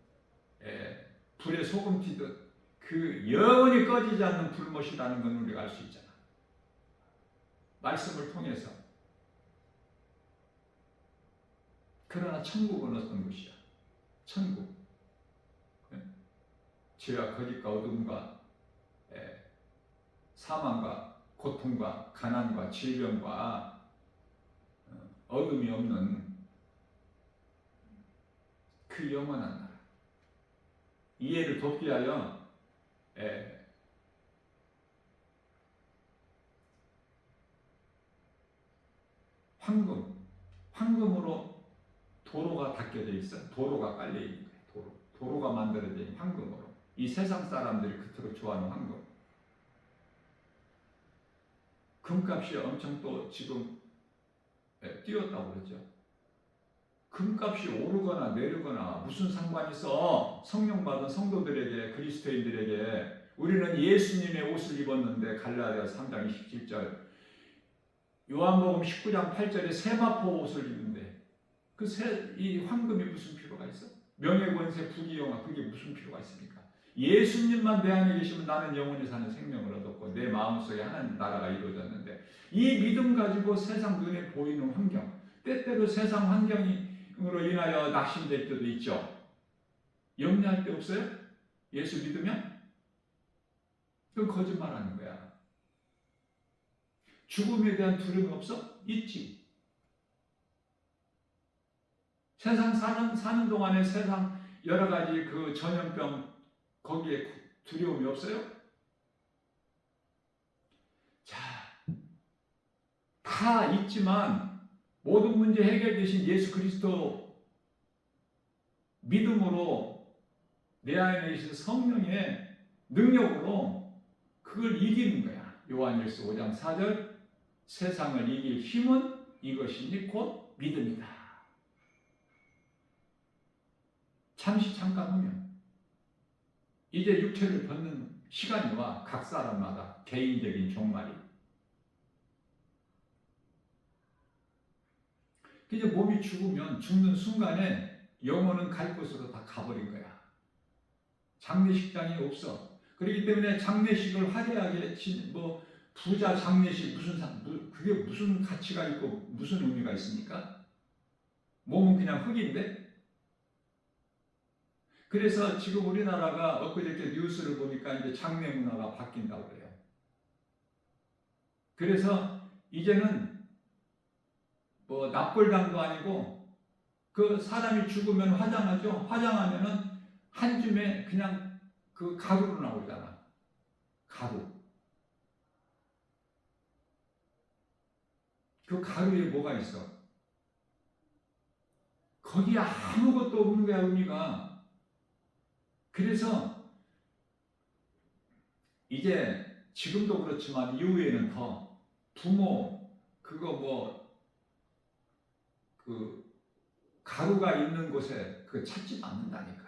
불에 소금 튀듯 그 영원히 꺼지지 않는 불못이라는 건 우리가 알 수 있잖아. 말씀을 통해서. 그러나 천국은 어떤 곳이야? 천국. 죄와 거짓과 어둠과 사망과 고통과 가난과 질병과 어둠이 없는 그 영원한 나라. 이해를 돕기 위하여 황금으로 도로가 닦여져 있어. 도로가 깔려 있는 거예요. 도로가 만들어진 황금으로. 이 세상 사람들이 그토록 좋아하는 황금. 금값이 엄청 또 지금 뛰었다고 그러죠. 금값이 오르거나 내리거나 무슨 상관이 있어? 성령 받은 성도들에게, 그리스도인들에게. 우리는 예수님의 옷을 입었는데, 갈라디아서 3장 27절, 요한복음 19장 8절에 세마포 옷을 입는데 이 황금이 무슨 필요가 있어? 명예권세 부귀영화, 그게 무슨 필요가 있습니까? 예수님만 내 안에 계시면 나는 영원히 사는 생명을 얻었고 내 마음속에 하나님 나라가 이루어졌는데, 이 믿음 가지고 세상 눈에 보이는 환경, 때때로 세상 환경으로 인하여 낙심될 때도 있죠. 염려할 데 없어요? 예수 믿으면? 그건 거짓말하는 거야. 죽음에 대한 두려움이 없어? 있지. 세상 사는 동안에 세상 여러 가지 그 전염병, 거기에 두려움이 없어요? 자, 다 있지만 모든 문제 해결되신 예수 그리스도 믿음으로 내 안에 계신 성령의 능력으로 그걸 이기는 거야. 요한일서 5장 4절, 세상을 이길 힘은 이것이니 곧 믿음이다. 잠깐 후면 이제 육체를 벗는 시간이 와. 각 사람마다 개인적인 종말이. 이제 몸이 죽으면 죽는 순간에 영혼은 갈 곳으로 다 가버린 거야. 장례식장이 없어. 그렇기 때문에 장례식을 화려하게 부자 장례식 그게 무슨 가치가 있고 무슨 의미가 있습니까? 몸은 그냥 흙인데. 그래서 지금 우리나라가 엊그저께 뉴스를 보니까 이제 장례 문화가 바뀐다고 그래요. 그래서 이제는 뭐 납골당도 아니고 그 사람이 죽으면 화장하죠. 화장하면은 한 줌에 그냥 그 가루로 나오잖아. 가루. 그 가루에 뭐가 있어? 거기에 아무것도 없는 거야, 의미가. 그래서 이제 지금도 그렇지만 이후에는 더 부모 그거 뭐 그 가루가 있는 곳에 그 찾지도 않는다니까.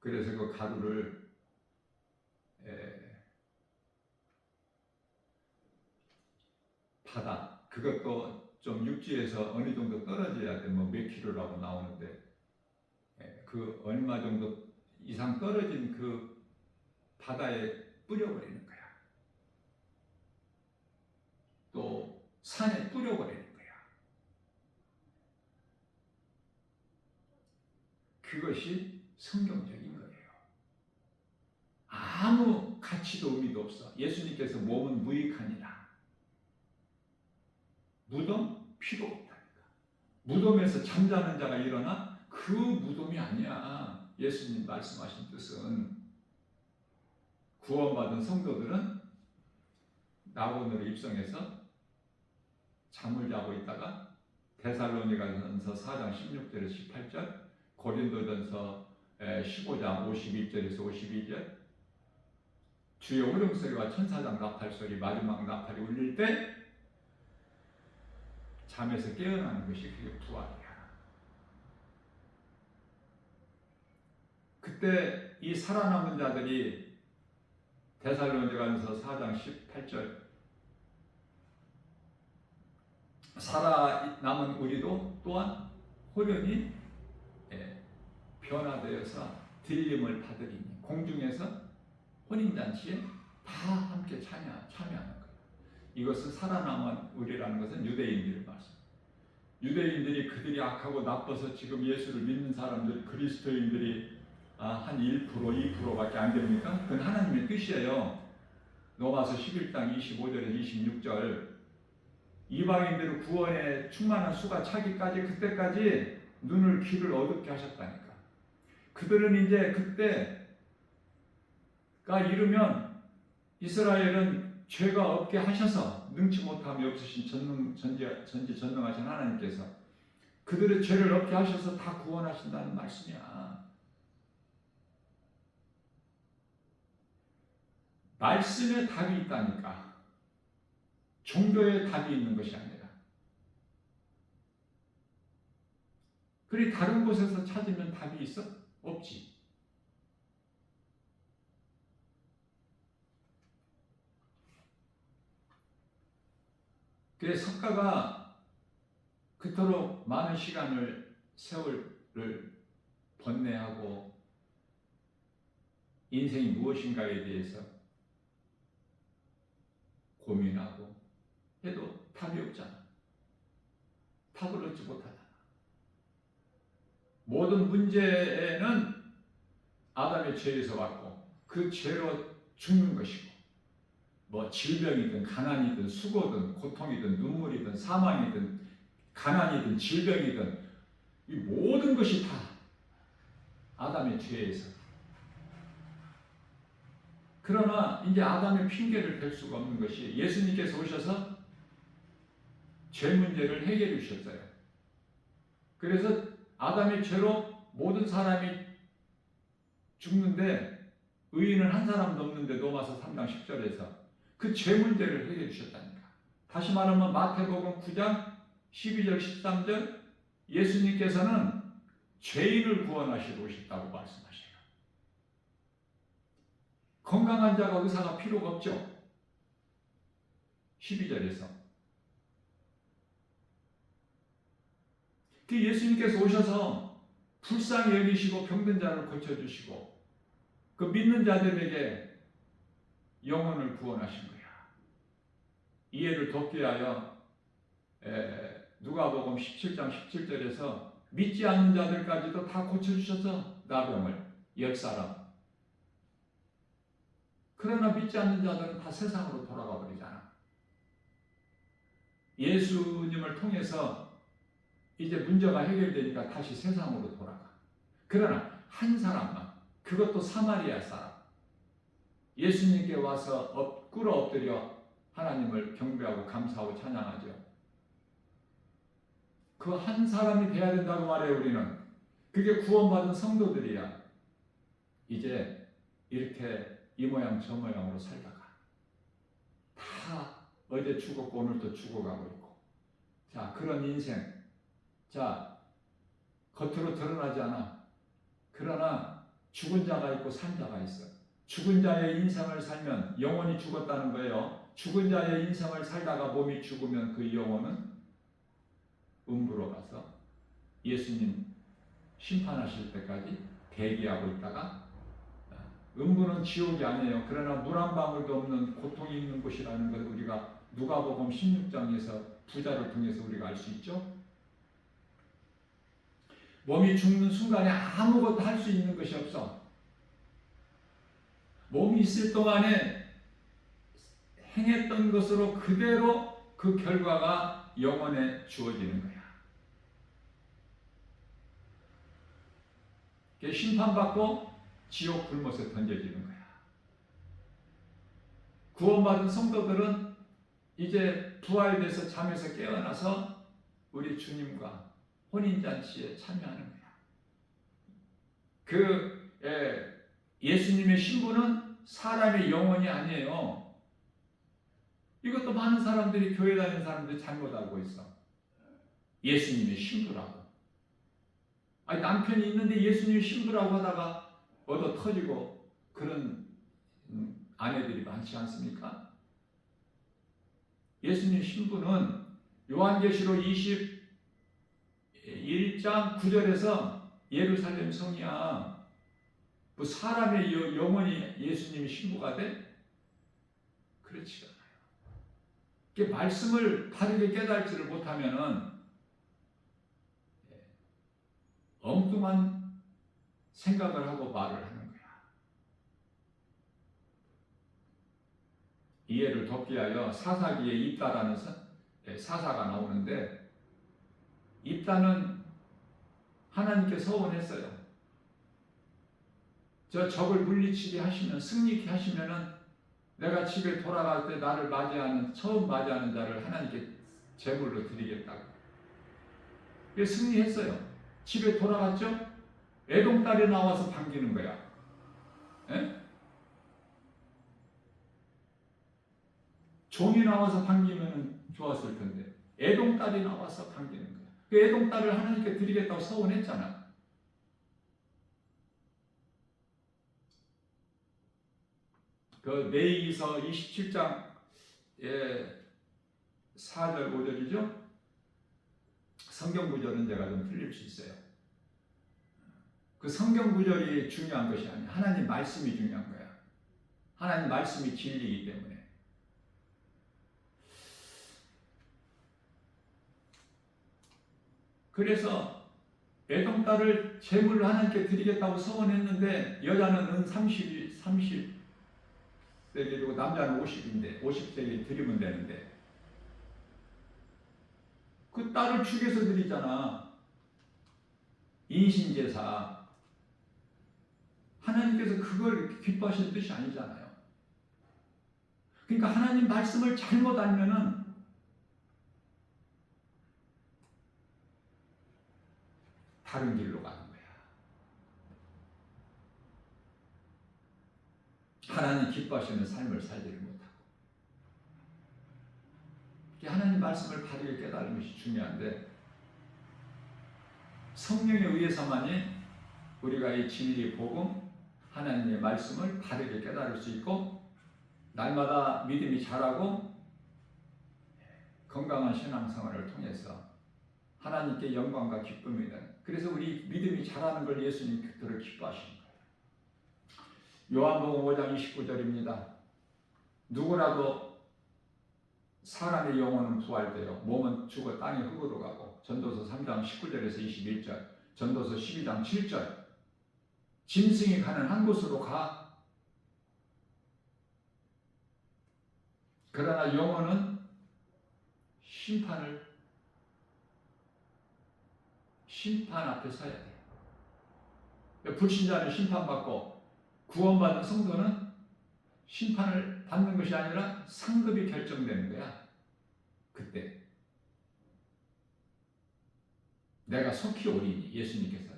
그래서 그 가루를 바다 그것도 좀 육지에서 어느 정도 떨어져야 돼. 뭐 몇 킬로라고 나오는데 그 얼마 정도 이상 떨어진 그 바다에 뿌려버리는 거야. 또 산에 뿌려버리는 거야. 그것이 성경적인 거예요. 아무 가치도 의미도 없어. 예수님께서 몸은 무익하니라. 무덤 필요 없다니까. 무덤에서 잠자는 자가 일어나 그 무덤이 아니야. 예수님 말씀하신 뜻은 구원받은 성도들은 낙원으로 입성해서 잠을 자고 있다가 데살로니가전서 4장 16절에서 18절, 고린도전서 15장 51절에서 52절, 주의 오름소리와 천사장 나팔소리, 마지막 나팔이 울릴 때 잠에서 깨어나는 것이 그게 부활이야. 그때 이 살아남은 자들이 데살로니가전서 4장 18절 살아남은 우리도 또한 호련히 변화되어서 들림을 받으리니 공중에서 혼인잔치에 다 함께 참여하는 거예요. 이것은 살아남은 우리라는 것은 유대인들의 말씀. 유대인들이 그들이 악하고 나빠서 지금 예수를 믿는 사람들, 그리스도인들이 한 1%, 2%밖에 안 됩니까? 그건 하나님의 뜻이에요. 로마서 11장 25절에서 26절 이방인들을 구원에 충만한 수가 차기까지 그때까지 눈을 귀를 어둡게 하셨다니까. 그들은 이제 그때가 이르면 이스라엘은 죄가 없게 하셔서 능치 못함이 없으신 전지전능하신 하나님께서 그들의 죄를 없게 하셔서 다 구원하신다는 말씀이야. 말씀에 답이 있다니까. 종교에 답이 있는 것이 아니라. 그리 다른 곳에서 찾으면 답이 있어? 없지. 그래서 석가가 그토록 많은 세월을 번뇌하고 인생이 무엇인가에 대해서 고민하고 해도 답이 없잖아. 답을 얻지 못하잖아. 모든 문제는 아담의 죄에서 왔고 그 죄로 죽는 것이고 뭐 질병이든 가난이든 수고든 고통이든 눈물이든 사망이든 가난이든 질병이든 이 모든 것이 다 아담의 죄에서. 그러나 이제 아담의 핑계를 댈 수가 없는 것이 예수님께서 오셔서 죄 문제를 해결해 주셨어요. 그래서 아담의 죄로 모든 사람이 죽는데 의인은 한 사람도 없는데 로마서 3장 10절에서 그 죄 문제를 해결해 주셨다니까. 다시 말하면 마태복음 9장 12절 13절 예수님께서는 죄인을 구원하시러 오셨다고 말씀하셔요. 건강한 자가 의사가 필요가 없죠. 12절에서 그 예수님께서 오셔서 불쌍히 여기시고 병든 자를 고쳐주시고 그 믿는 자들에게 영혼을 구원하신 거야. 이해를 돕기 위하여 누가복음 17장 17절에서 믿지 않는 자들까지도 다 고쳐주셔서 나병을 10사람. 그러나 믿지 않는 자들은 다 세상으로 돌아가 버리잖아. 예수님을 통해서 이제 문제가 해결되니까 다시 세상으로 돌아가. 그러나 한 사람만, 그것도 사마리아 사람, 예수님께 와서 꿇어 엎드려 하나님을 경배하고 감사하고 찬양하죠. 그 한 사람이 돼야 된다고 말해요. 우리는 그게 구원받은 성도들이야. 이제 이렇게 이 모양 저 모양으로 살다가 다 어제 죽었고 오늘도 죽어가고 있고, 자, 그런 인생, 자, 겉으로 드러나지 않아. 그러나 죽은 자가 있고 산 자가 있어. 죽은 자의 인생을 살면 영혼이 죽었다는 거예요. 죽은 자의 인생을 살다가 몸이 죽으면 그 영혼은 음부로 가서 예수님 심판하실 때까지 대기하고 있다가, 음부는 지옥이 아니에요. 그러나 물 한 방울도 없는 고통이 있는 곳이라는 걸 우리가 누가복음 16장에서 부자를 통해서 우리가 알 수 있죠. 몸이 죽는 순간에 아무것도 할 수 있는 것이 없어. 몸이 있을 동안에 행했던 것으로 그대로 그 결과가 영혼에 주어지는 거야. 심판받고 지옥 불못에 던져지는 거야. 구원받은 성도들은 이제 부활돼서 잠에서 깨어나서 우리 주님과 혼인잔치에 참여하는 거야. 예수님의 신부는 사람의 영혼이 아니에요. 이것도 많은 사람들이, 교회 다니는 사람들이 잘못 알고 있어. 예수님의 신부라고. 아니, 남편이 있는데 예수님의 신부라고 하다가 얻어 터지고 그런 아내들이 많지 않습니까? 예수님 신부는 요한계시록 21장 9절에서 예루살렘 성이야. 뭐 사람의 영혼이 예수님의 신부가 돼? 그렇지 않아요. 말씀을 바르게 깨달지를 못하면은 엉뚱한 생각을 하고 말을 하는 거야. 이해를 돕기 위하여 사사기에 입다라는 사사가 나오는데, 입다는 하나님께 서원했어요. 저 적을 물리치게 하시면, 승리케 하시면은 내가 집에 돌아갈 때 나를 처음 맞이하는 자를 하나님께 제물로 드리겠다고. 승리했어요. 집에 돌아갔죠? 애동딸이 나와서 반기는 거야. 에? 종이 나와서 반기면 좋았을 텐데 애동딸이 나와서 반기는 거야. 그 애동딸을 하나님께 드리겠다고 서원했잖아. 그 레위기서 27장 4절 5절이죠. 성경 구절은 제가 좀 틀릴 수 있어요. 그 성경 구절이 중요한 것이 아니야. 하나님 말씀이 중요한 거야. 하나님 말씀이 진리이기 때문에. 그래서 애동딸을 제물로 하나님께 드리겠다고 서원했는데, 여자는 은 30세기고 남자는 50세기 드리면 되는데, 그 딸을 죽여서 드리잖아. 인신제사. 하나님께서 그걸 기뻐하시는 뜻이 아니잖아요. 그러니까 하나님 말씀을 잘못 알면은 다른 길로 가는 거야. 하나님 기뻐하시는 삶을 살지를 못하고. 하나님 말씀을 바르게 깨달은 것이 중요한데, 성령에 의해서만이 우리가 이 진리 복음, 하나님의 말씀을 바르게 깨달을 수 있고, 날마다 믿음이 자라고 건강한 신앙생활을 통해서 하나님께 영광과 기쁨이 되는, 그래서 우리 믿음이 자라는 걸 예수님 그토록 기뻐하시는 거예요. 요한복음 5장 29절입니다. 누구라도 사람의 영혼은 부활되어 몸은 죽어 땅의 흙으로 가고 전도서 3장 19절에서 21절, 전도서 12장 7절 짐승이 가는 한 곳으로 가. 그러나 영혼은 심판 앞에 서야 돼. 불신자는 심판받고 구원받은 성도는 심판을 받는 것이 아니라 상급이 결정되는 거야. 그때 내가 속히 오리니, 예수님께서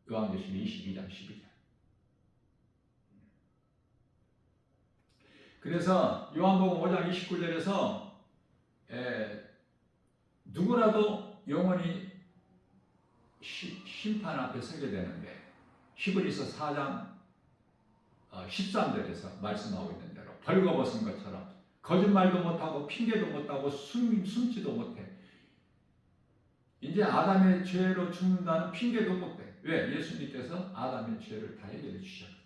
요한계시록 22장 12절. 그래서 요한복음 5장 29절에서 누구라도 영원히 심판 앞에 서게 되는데, 히브리서 4장 13절에서 말씀하고 있는 대로 벌거벗은 것처럼 거짓말도 못하고 핑계도 못하고 숨지도 못해. 이제 아담의 죄로 죽는다는 핑계도 못해. 왜? 예수님께서 아담의 죄를 다 해결해 주셨거든.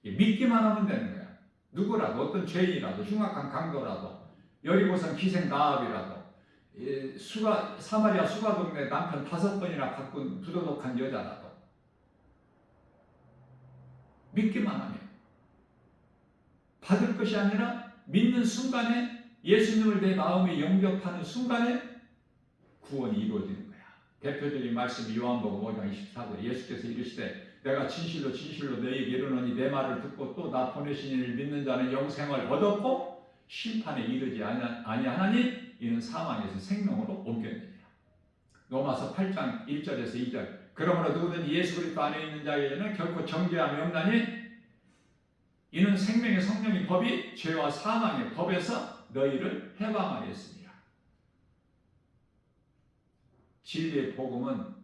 믿기만 하면 되는 거야. 누구라도, 어떤 죄인이라도, 흉악한 강도라도, 여리고성 기생 나압이라도, 사마리아 수가 동네 남편 5번이나 바꾼 부도덕한 여자라도 믿기만 하면 받을 것이 아니라 믿는 순간에, 예수님을 내 마음에 영접하는 순간에 구원이 이루어지는 거야. 대표적인 말씀이 요한복음 5장 24절, 예수께서 이르시되 내가 진실로 진실로 너희에게 이르노니 내 말을 듣고 또 나 보내신 이를 믿는 자는 영생을 얻었고 심판에 이르지 아니하나니 이는 사망에서 생명으로 옮겨내니라. 로마서 8장 1절에서 2절, 그러므로 누구든지 예수 그리스도 안에 있는 자에게는 결코 정죄함이 없나니 이는 생명의 성령의 법이 죄와 사망의 법에서 너희를 해방하였습니다. 진리의 복음은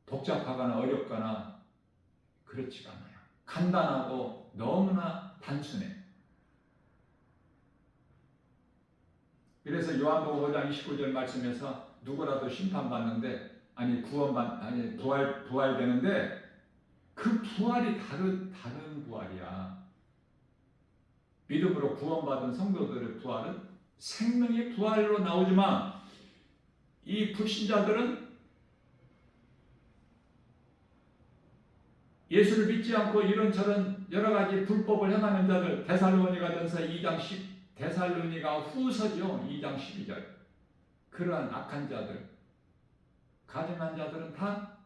복잡하거나 어렵거나 그렇지가 않아요. 간단하고 너무나 단순해. 그래서 요한복음 5장 29절 말씀에서 누구라도 심판받는데, 부활되는데 그 부활이 다른 부활이야. 믿음으로 구원받은 성도들의 부활은 생명의 부활로 나오지만, 이 불신자들은 예수를 믿지 않고 이런저런 여러 가지 불법을 행하는 자들, 데살로니가전서 2장 10, 데살로니가 후서죠. 2장 12절. 그러한 악한 자들, 가증한 자들은 다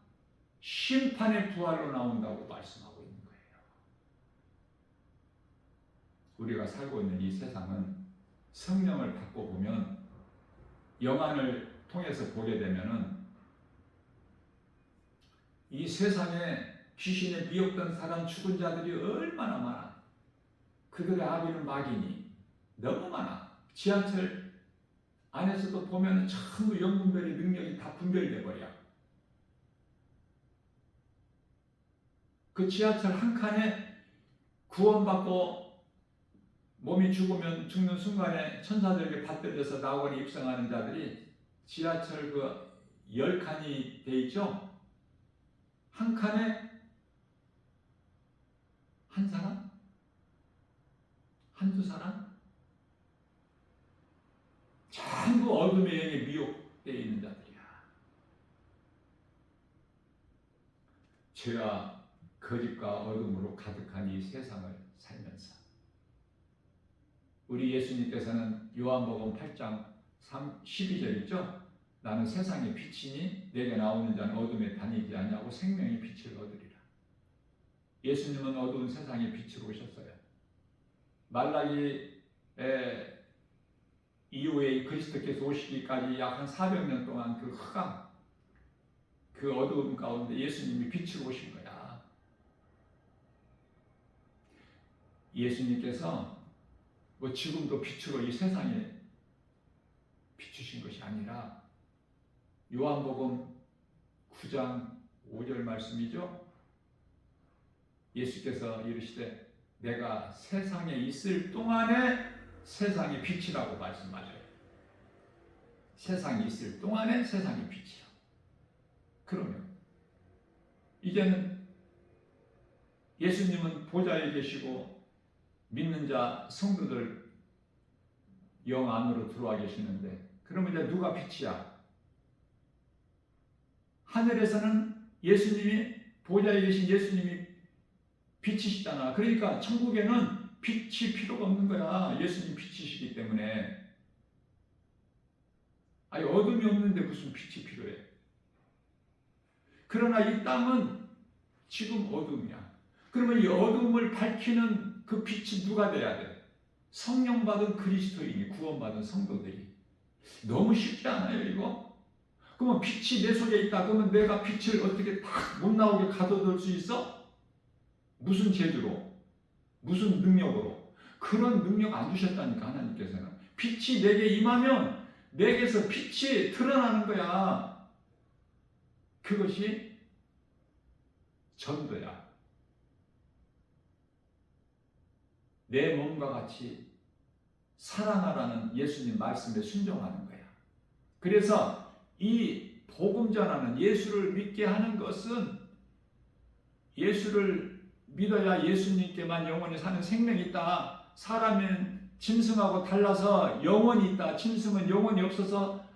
심판의 부활로 나온다고 말씀하고 있는 거예요. 우리가 살고 있는 이 세상은 성령을 받고 보면, 영안을 통해서 보게 되면은 이 세상에 귀신에 미혹된 사람, 죽은 자들이 얼마나 많아. 그들의 아비는 마귀니 너무 많아. 지하철 안에서도 보면 전부 영분별의 능력이 다 분별돼 버려. 그 지하철 한 칸에 구원받고 몸이 죽는 순간에 천사들에게 받들려서 낙원에 입성하는 자들이 지하철 10칸이 돼 있죠. 한 칸에 한 사람? 한두 사람? 전부 어둠의 영에 미혹되어 있는 자들이야. 죄와 거짓과 어둠으로 가득한 이 세상을 살면서 우리 예수님께서는 요한복음 8장 12절 있죠? 나는 세상의 빛이니 내게 나오는 자는 어둠에 다니지 아니하고 생명의 빛을 얻으리라. 예수님은 어두운 세상의 빛으로 오셨어요. 말라기 이후에 그리스도께서 오시기까지 약 한 400년 동안 그 흑암, 그 어두움 가운데 예수님이 빛으로 오신 거야. 예수님께서 지금도 빛으로 이 세상에 비추신 것이 아니라, 요한복음 9장 5절 말씀이죠. 예수께서 이르시되 내가 세상에 있을 동안에 세상의 빛이라고 말씀하셔요. 세상에 있을 동안에 세상의 빛이요. 그러면 이제는 예수님은 보좌에 계시고 믿는 자 성도들 영 안으로 들어와 계시는데, 그러면 이제 누가 빛이야? 하늘에서는 예수님이, 보좌에 계신 예수님이 빛이시잖아. 그러니까 천국에는 빛이 필요가 없는 거야. 예수님 빛이시기 때문에. 아니, 어둠이 없는데 무슨 빛이 필요해? 그러나 이 땅은 지금 어둠이야. 그러면 이 어둠을 밝히는 그 빛이 누가 돼야 돼? 성령 받은 그리스도인이, 구원받은 성도들이. 너무 쉽지 않아요, 이거? 그러면 빛이 내 속에 있다. 그러면 내가 빛을 어떻게 딱 못 나오게 가둬둘 수 있어? 무슨 재주로? 무슨 능력으로? 그런 능력 안 주셨다니까, 하나님께서는. 빛이 내게 임하면 내게서 빛이 드러나는 거야. 그것이 전도야. 내 몸과 같이 사랑하라는 예수님 말씀에 순종하는 거야. 그래서 이 복음 전하는, 예수를 믿게 하는 것은, 예수를 믿어야 예수님께만 영원히 사는 생명이 있다. 사람은 짐승하고 달라서 영혼이 있다. 짐승은 영혼이 없어서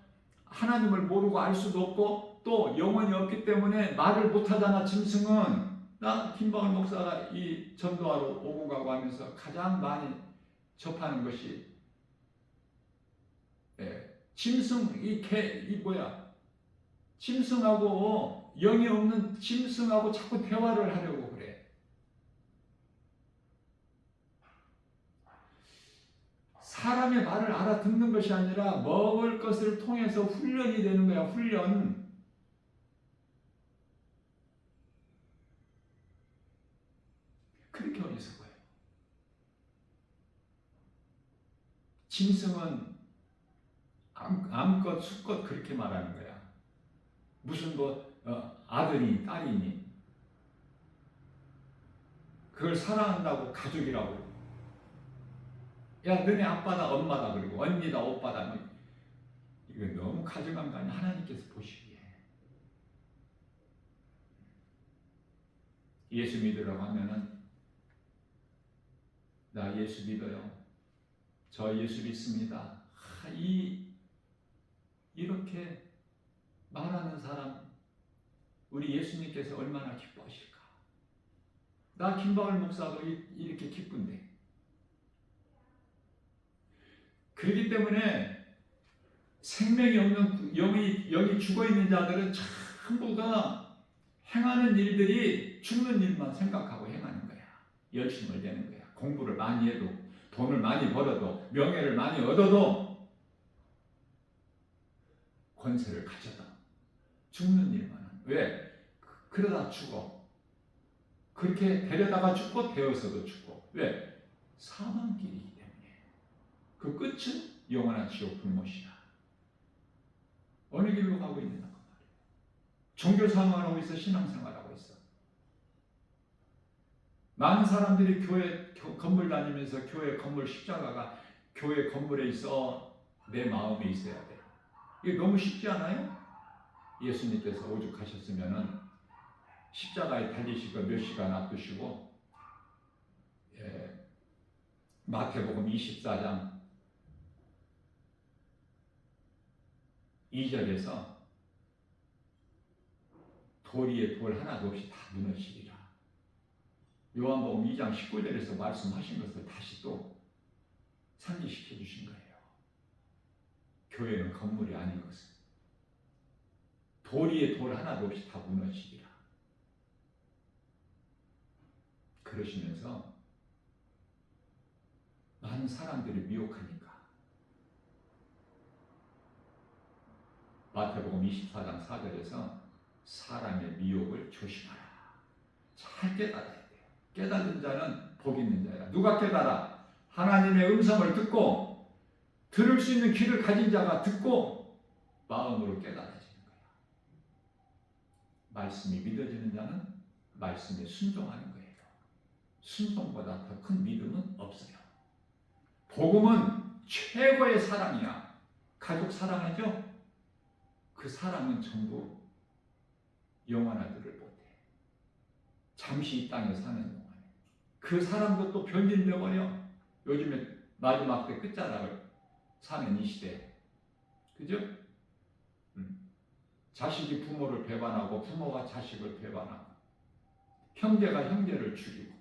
하나님을 모르고 알 수도 없고, 또 영혼이 없기 때문에 말을 못하잖아. 짐승은. 나 김방울 목사가 이 전도하러 오고 가고 하면서 가장 많이 접하는 것이, 짐승, 짐승하고, 영이 없는 짐승하고 자꾸 대화를 하려고 그래. 사람의 말을 알아듣는 것이 아니라 먹을 것을 통해서 훈련이 되는 거야, 훈련. 그렇게 어리석어요. 짐승은 암컷, 수컷 그렇게 말하는 거야. 무슨 아들이, 딸이니. 그걸 사랑한다고 가족이라고. 야, 너네 아빠다, 엄마다, 그리고 언니다, 오빠다. 이거 너무 가져간 거 아니야? 하나님께서 보시기에. 예수 믿으라고 하면은, 나 예수 믿어요. 저 예수 믿습니다. 이렇게 말하는 사람, 우리 예수님께서 얼마나 기뻐하실까? 나 김방울 목사도 이렇게 기쁜데. 그렇기 때문에 생명이 없는, 영이 죽어있는 자들은 전부가 행하는 일들이 죽는 일만 생각하고 행하는 거야. 열심을 내는 거야. 공부를 많이 해도, 돈을 많이 벌어도, 명예를 많이 얻어도, 권세를 가져도 죽는 일만 하는. 왜? 그러다 죽어. 그렇게 데려다가 죽고 되어서도 죽고. 왜? 사망길이기 때문에. 그 끝은 영원한 지옥 불못이야. 어느 길로 가고 있느냐 그 말이에요. 종교 생활하고 있어, 신앙생활하고 있어. 많은 사람들이 교회 건물 다니면서 교회 건물 십자가가 교회 건물에 있어, 내 마음에 있어야 돼. 이게 너무 쉽지 않아요? 예수님께서 오죽하셨으면은 십자가에 달리시고 몇 시간 놔두시고, 마태복음 24장 2절에서 도리에 돌 하나도 없이 다 무너지리라. 요한복음 2장 19절에서 말씀하신 것을 다시 또 상기시켜 주신 거예요. 교회는 건물이 아닌 것은 도리에 돌 하나도 없이 다 무너지리라. 그러시면서 많은 사람들이 미혹하니까 마태복음 24장 4절에서 사람의 미혹을 조심하라. 잘 깨달아야 돼요. 깨달은 자는 복 있는 자야. 누가 깨달아? 하나님의 음성을 듣고, 들을 수 있는 귀를 가진 자가 듣고 마음으로 깨달아지는 거야. 말씀이 믿어지는 자는 말씀에 순종하는 거예요. 순종보다 더 큰 믿음은 없어요. 복음은 최고의 사랑이야. 가족 사랑하죠? 그 사랑은 전부 영원하지를 못해. 잠시 이 땅에 사는 동안에 그 사랑도 또 변질되어 버려. 요즘에 마지막 때 끝자락을 사는 이 시대, 그죠? 자식이 부모를 배반하고 부모가 자식을 배반하고 형제가 형제를 죽이고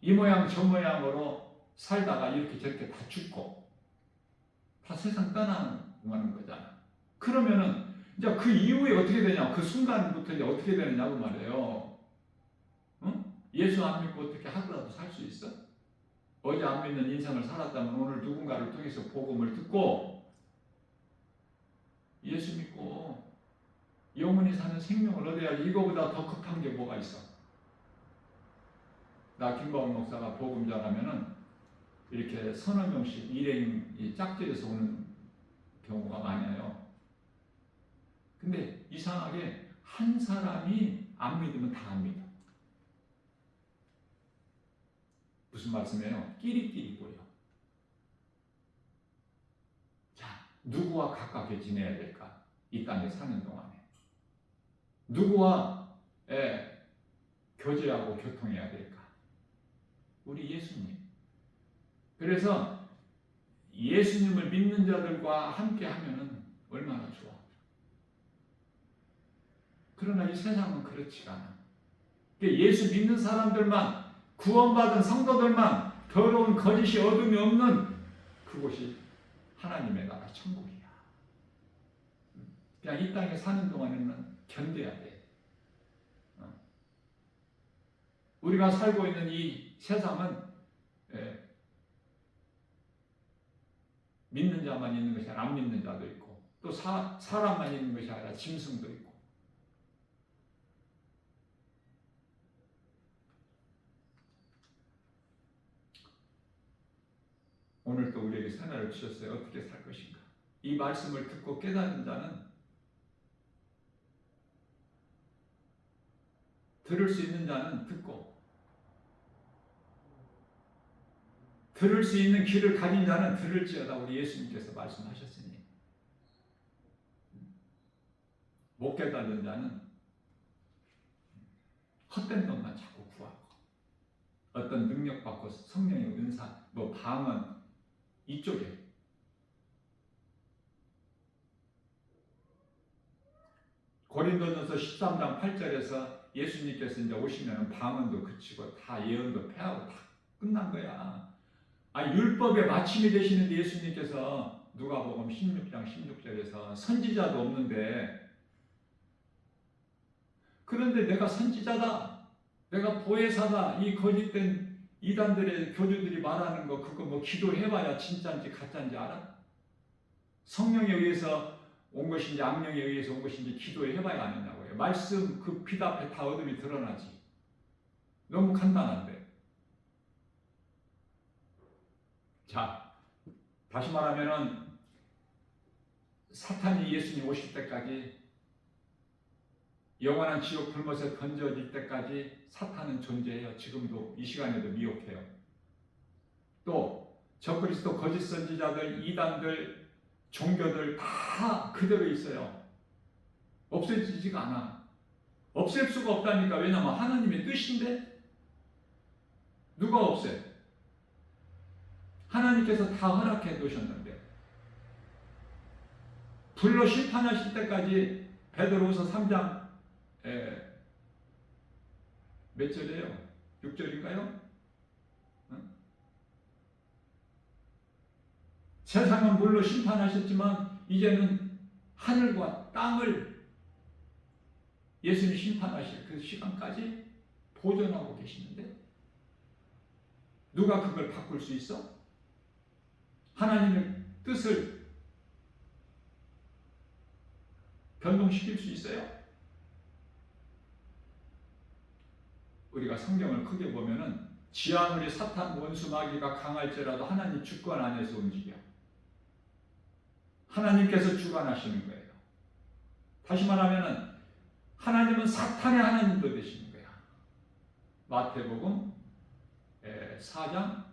이 모양 저 모양으로 살다가 이렇게 저렇게 다 죽고 다 세상 떠나는 거잖아. 그러면은 이제 그 이후에 어떻게 되냐? 그 순간부터 이제 어떻게 되느냐고 말이에요. 응? 예수 안 믿고 어떻게 하루라도 살 수 있어? 어제 안 믿는 인생을 살았다면 오늘 누군가를 통해서 복음을 듣고 예수 믿고 영원히 사는 생명을 얻어야지. 이거보다 더 급한 게 뭐가 있어? 나 김바운 목사가 복음 전하면은 이렇게 서너 명씩 일행이 짝지어서 오는 경우가 많아요. 근데 이상하게 한 사람이 안 믿으면 다 안 믿어. 무슨 말씀이에요? 끼리끼리 보여. 자, 누구와 가깝게 지내야 될까? 이 땅에 사는 동안에. 누구와 교제하고 교통해야 될까? 우리 예수님. 그래서 예수님을 믿는 자들과 함께 하면은 얼마나 좋아. 그러나 이 세상은 그렇지가 않아. 예수 믿는 사람들만, 구원받은 성도들만 더러운 거짓이 어둠이 없는 그곳이 하나님의 나라 천국이야. 그냥 이 땅에 사는 동안에는 견뎌야 돼. 우리가 살고 있는 이 세상은 믿는 자만 있는 것이 아니라 안 믿는 자도 있고 또 사람만 있는 것이 아니라 짐승도 있고. 오늘 또 우리에게 선언을 주셨어요. 어떻게 살 것인가. 이 말씀을 듣고 깨닫는 자는, 들을 수 있는 자는 듣고 들을 수 있는 귀를 가진 자는 들을지어다. 우리 예수님께서 말씀하셨으니 못 깨닫는 자는 헛된 것만 자꾸 구하고 어떤 능력 받고 성령의 은사, 방언 이쪽에 고린도전서 13장 8절에서 예수님께서 이제 오시면 방언도 그치고 다 예언도 폐하고 다 끝난 거야. 율법의 마침이 되시는 예수님께서 누가복음 16장 16절에서 선지자도 없는데, 그런데 내가 선지자다, 내가 보혜사다, 이 거짓된 이단들의 교주들이 말하는 거 그거 기도해봐야 진짜인지 가짜인지 알아? 성령에 의해서 온 것인지 악령에 의해서 온 것인지 기도해봐야 아느냐고요. 말씀 그 빛 앞에 다 어둠이 드러나지. 너무 간단한데. 자, 다시 말하면은 사탄이 예수님 오실 때까지, 영원한 지옥 불못에 던져질 때까지 사탄은 존재해요. 지금도 이 시간에도 미혹해요. 또 적그리스도 거짓 선지자들, 이단들, 종교들 다 그대로 있어요. 없어지지가 않아. 없앨 수가 없다니까. 왜냐하면 하나님의 뜻인데. 누가 없애? 하나님께서 다 허락해 두셨는데. 불로 심판하실 때까지 베드로후서 3장 몇 절이에요? 6절인가요? 세상은 물로 심판하셨지만 이제는 하늘과 땅을 예수님 심판하실 그 시간까지 보존하고 계시는데 누가 그걸 바꿀 수 있어? 하나님의 뜻을 변동시킬 수 있어요? 우리가 성경을 크게 보면은 지하늘의 사탄 원수 마귀가 강할지라도 하나님 주권 안에서 움직여. 하나님께서 주관하시는 거예요. 다시 말하면은 하나님은 사탄의 하나님도 되시는 거야. 마태복음 4장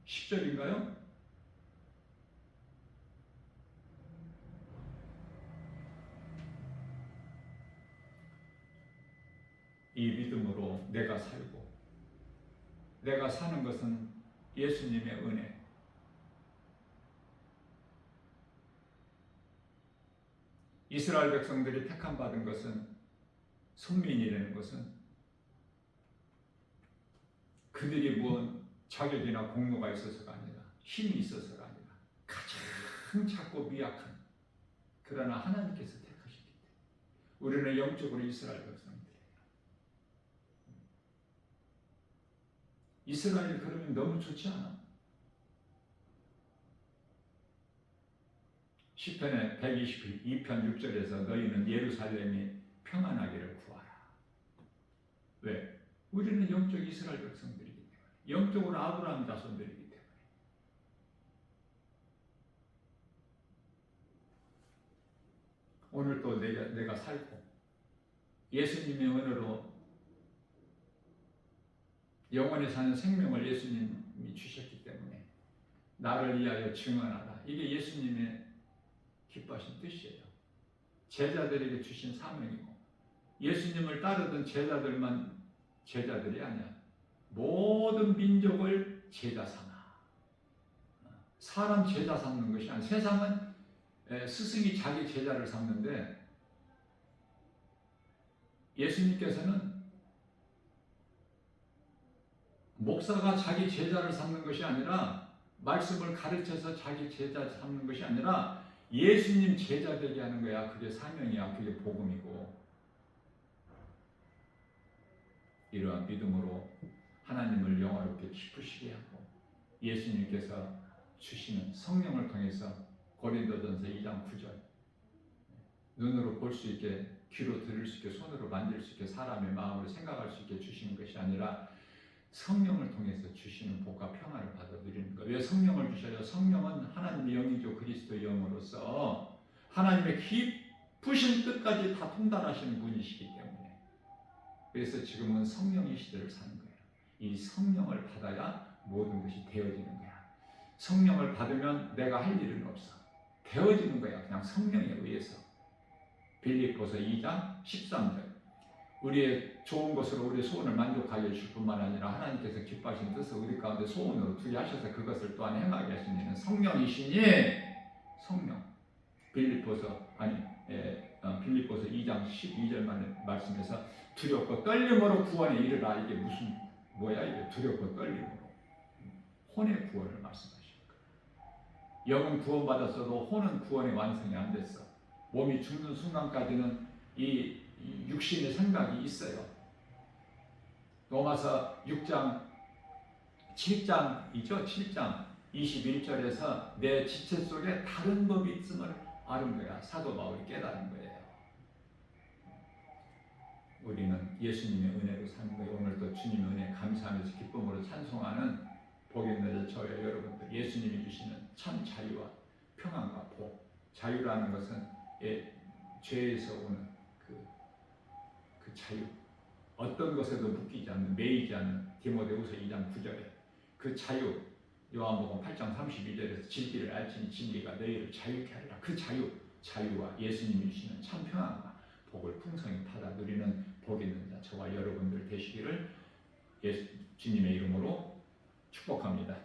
10절인가요? 이 믿음으로 내가 살고, 내가 사는 것은 예수님의 은혜. 이스라엘 백성들이 택함 받은 것은, 선민이라는 것은 그들이 무언 자격이나 공로가 있어서가 아니라, 힘이 있어서가 아니라 가장 작고 미약한, 그러나 하나님께서 택하셨기 때문에 우리는 영적으로 이스라엘 백성들이에요. 이스라엘 그러면 너무 좋지 않아? 시편의 122편 6절에서 너희는 예루살렘이 평안하기를 구하라. 왜? 우리는 영적 이스라엘 백성들이기 때문에, 영적으로 아브라함 자손들이기 때문에. 오늘 또 내가 살고 예수님의 은혜로 영원히 사는 생명을 예수님이 주셨기 때문에 나를 위하여 증언하라. 이게 예수님의 기뻐하신 뜻이에요. 제자들에게 주신 사명이고, 예수님을 따르던 제자들만 제자들이 아니야. 모든 민족을 제자 삼아. 사람 제자 삼는 것이 아니야. 세상은 스승이 자기 제자를 삼는데, 예수님께서는 목사가 자기 제자를 삼는 것이 아니라, 말씀을 가르쳐서 자기 제자 삼는 것이 아니라 예수님 제자 되게 하는 거야. 그게 사명이야. 그게 복음이고. 이러한 믿음으로 하나님을 영화롭게 기쁘시게 하고, 예수님께서 주시는 성령을 통해서 고린도전서 2장 9절, 눈으로 볼 수 있게, 귀로 들을 수 있게, 손으로 만질 수 있게, 사람의 마음으로 생각할 수 있게 주시는 것이 아니라 성령을 통해서 주시는 복과 평안을 받아 누리는 거예요. 왜 성령을 주셔요? 성령은 하나님의 영이죠. 그리스도의 영으로서 하나님의 깊으신 뜻까지 다 통달하시는 분이시기 때문에, 그래서 지금은 성령의 시대를 사는 거예요. 이 성령을 받아야 모든 것이 되어지는 거야. 성령을 받으면 내가 할 일은 없어. 되어지는 거야. 그냥 성령에 의해서. 빌립보서 2장 13절. 우리의 좋은 것으로 우리의 소원을 만족하게 해줄 뿐만 아니라 하나님께서 기뻐하신 뜻을 우리 가운데 소원으로 두게 하셔서 그것을 또한 행하게 하시는 성령이시니, 성령. 빌립보서 2장 12절 말씀에서 두렵고 떨림으로 구원에 이르라. 이게 무슨 뭐야? 이게 두렵고 떨림으로 혼의 구원을 말씀하시는 거예요. 영은 구원받았어도 혼은 구원의 완성이 안 됐어. 몸이 죽는 순간까지는 이 육신의 생각이 있어요. 로마서 6장 7장이죠. 7장 21절에서 내 지체 속에 다른 법이 있음을 아는 거야. 사도 바울이 깨달은 거예요. 우리는 예수님의 은혜로 사는 거예요. 오늘도 주님의 은혜 감사하면서 기쁨으로 찬송하는 복 있는 저와 여러분들, 예수님이 주시는 참 자유와 평안과 복. 자유라는 것은 죄에서 오는 그 자유, 어떤 것에도 묶이지 않는, 매이지 않는, 디모데후서 2장 9절에 그 자유, 요한복음 8장 32절에서 진리를 알지니 진리가 너희를 자유케 하리라. 그 자유와 예수님이 주시는 참 평안과 복을 풍성히 받아 누리는 복 있는 자 저와 여러분들 되시기를 주님의 이름으로 축복합니다.